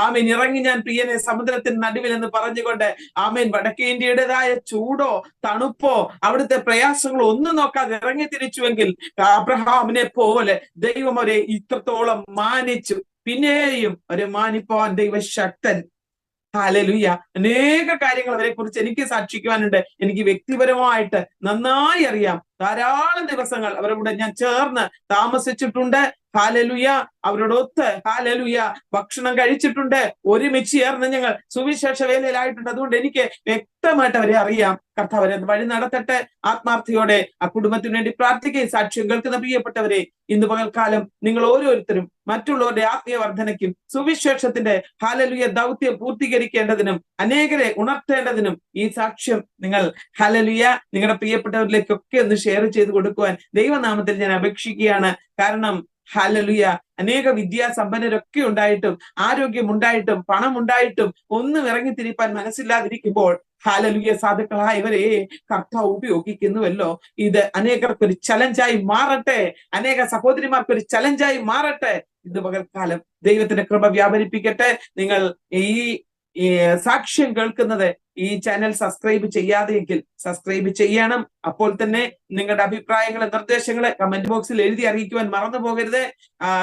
ആമേൻ, ഇറങ്ങി ഞാൻ പ്രിയനെ സമുദ്രത്തിന് നടുവിൽ എന്ന് പറഞ്ഞുകൊണ്ട് ആമേൻ വടക്കേ ഇന്ത്യയുടേതായ ചൂടോ തണുപ്പോ അവിടുത്തെ പ്രയാസങ്ങളോ ഒന്നും നോക്കാതെ ഇറങ്ങി തിരിച്ചുവെങ്കിൽ അബ്രഹാമിനെ പോലെ ദൈവം അവരെ ഇത്രത്തോളം മാനിച്ചു. പിന്നെയും അവരെ മാനിപ്പാൻ ദൈവശക്തൻ. ഹല്ലേലൂയ. അനേക കാര്യങ്ങൾ അവരെ കുറിച്ച് എനിക്ക് സാക്ഷിക്കുവാനുണ്ട്. എനിക്ക് വ്യക്തിപരമായിട്ട് നന്നായി അറിയാം. ധാരാളം ദിവസങ്ങൾ അവരുടെ കൂടെ ഞാൻ ചേർന്ന് താമസിച്ചിട്ടുണ്ട്. ഹല്ലേലൂയ. അവരോടൊത്ത് ഹല്ലേലൂയ ഭക്ഷണം കഴിച്ചിട്ടുണ്ട്. ഒരുമിച്ച് ചേർന്ന് ഞങ്ങൾ സുവിശേഷ വേലയിലായിട്ടുണ്ട്. അതുകൊണ്ട് എനിക്ക് വ്യക്തമായിട്ട് അവരെ അറിയാം. കർത്താവ് അവരെ വഴി നടത്തട്ടെ. ആത്മാർത്ഥയോടെ ആ കുടുംബത്തിന് വേണ്ടി പ്രാർത്ഥിക്കുകയും സാക്ഷ്യം കേൾക്കുന്ന പ്രിയപ്പെട്ടവരെ, ഇന്ന് പകൽക്കാലം നിങ്ങൾ ഓരോരുത്തരും മറ്റുള്ളവരുടെ ആത്മീയ വർധനയ്ക്കും സുവിശേഷത്തിന്റെ ഹല്ലേലൂയ ദൗത്യം പൂർത്തീകരിക്കേണ്ടതിനും അനേകരെ ഉണർത്തേണ്ടതിനും ഈ സാക്ഷ്യം നിങ്ങൾ ഹല്ലേലൂയ നിങ്ങളുടെ പ്രിയപ്പെട്ടവരിലേക്കൊക്കെ ഒന്ന് ഷെയർ ചെയ്ത് കൊടുക്കുവാൻ ദൈവനാമത്തിൽ ഞാൻ അപേക്ഷിക്കുകയാണ്. കാരണം ഹല്ലേലൂയ അനേക വിദ്യാസമ്പന്നരൊക്കെ ഉണ്ടായിട്ടും ആരോഗ്യമുണ്ടായിട്ടും പണമുണ്ടായിട്ടും ഒന്നും ഇറങ്ങി തിരിപ്പാൻ മനസ്സില്ലാതിരിക്കുമ്പോൾ ഹല്ലേലൂയ സാധുക്കളായ ഇവരെ കർത്താവ് ഉപയോഗിക്കുന്നുവല്ലോ. ഇത് അനേകർക്കൊരു ചലഞ്ചായി മാറട്ടെ, അനേക സഹോദരിമാർക്കൊരു ചലഞ്ചായി മാറട്ടെ. ഇന്ന് പകൽക്കാലം ദൈവത്തിന്റെ കൃപ വ്യാപരിപ്പിക്കട്ടെ. നിങ്ങൾ ഈ സാക്ഷ്യം കേൾക്കുന്നത് ഈ ചാനൽ സബ്സ്ക്രൈബ് ചെയ്യാതെയെങ്കിൽ സബ്സ്ക്രൈബ് ചെയ്യണം. അപ്പോൾ തന്നെ നിങ്ങളുടെ അഭിപ്രായങ്ങളെ നിർദ്ദേശങ്ങളെ കമന്റ് ബോക്സിൽ എഴുതി അറിയിക്കുവാൻ മറന്നു പോകരുത്.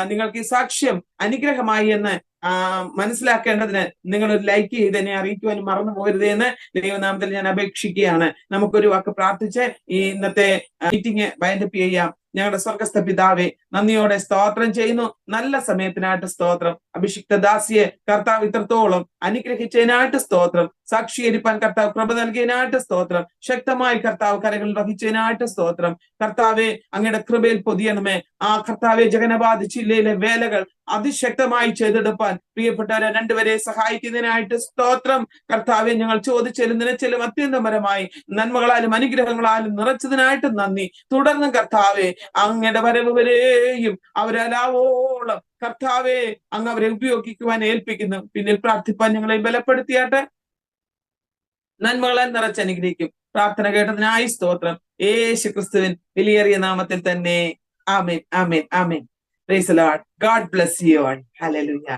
നിങ്ങൾക്ക് ഈ സാക്ഷ്യം അനുഗ്രഹമായി എന്ന് മനസ്സിലാക്കേണ്ടതിന് നിങ്ങൾ ഒരു ലൈക്ക് ചെയ്ത് എന്നെ അറിയിക്കുവാൻ മറന്നു പോകരുത് എന്ന് ദൈവനാമത്തിൽ ഞാൻ അപേക്ഷിക്കുകയാണ്. നമുക്കൊരു വാക്ക് പ്രാർത്ഥിച്ച് ഈ ഇന്നത്തെ മീറ്റിംഗ് വൈൻഡപ്പ് ചെയ്യാം. ഞങ്ങളുടെ സ്വർഗസ്ഥ പിതാവേ, നന്ദിയോടെ സ്തോത്രം ചെയ്യുന്നു. നല്ല സമയത്തിനായിട്ട് സ്തോത്രം. അഭിഷിക്ത ദാസിയെ കർത്താവ് ഇത്രത്തോളം അനുഗ്രഹിച്ചതിനായിട്ട് സ്തോത്രം. സാക്ഷീകരിപ്പാൻ കർത്താവ് കൃപ നൽകിയതിനായിട്ട് സ്തോത്രം. ശക്തമായി കർത്താവ് കരകൾ വഹിച്ചതിനായിട്ട് സ്തോത്രം. കർത്താവെ, അങ്ങയുടെ കൃപയിൽ പൊതിയണമേ. ആ കർത്താവെ, ജഗന്നബാദ് ജില്ലയിലെ വേലകൾ അതിശക്തമായി ചെയ്തെടുപ്പാൻ പ്രിയപ്പെട്ടവരെ രണ്ടുപേരെ സഹായിക്കുന്നതിനായിട്ട് സ്തോത്രം. കർത്താവെ, ഞങ്ങൾ ചോദിച്ചാലും നിലച്ചാലും അത്യന്തപരമായി നന്മകളാലും അനുഗ്രഹങ്ങളാലും നിറച്ചതിനായിട്ട് നന്ദി. തുടർന്നും കർത്താവെ, അങ്ങയുടെ വരവ് വരെയും അവരലാവോളം കർത്താവെ അങ്ങ് അവരെ ഉപയോഗിക്കുവാൻ ഏൽപ്പിക്കുന്നു. പിന്നിൽ പ്രാർത്ഥിപ്പാൻ ഞങ്ങളെ ബലപ്പെടുത്തിയാട്ടെ. നന്മകളാൽ നിറച്ചനുഗ്രഹിക്കും. പ്രാർത്ഥന കേട്ടതിനായി സ്തോത്രം. യേശു ക്രിസ്തുവിൻ വിലയേറിയ നാമത്തിൽ തന്നെ. Amen, amen, amen. Praise the Lord. God bless you all. Hallelujah.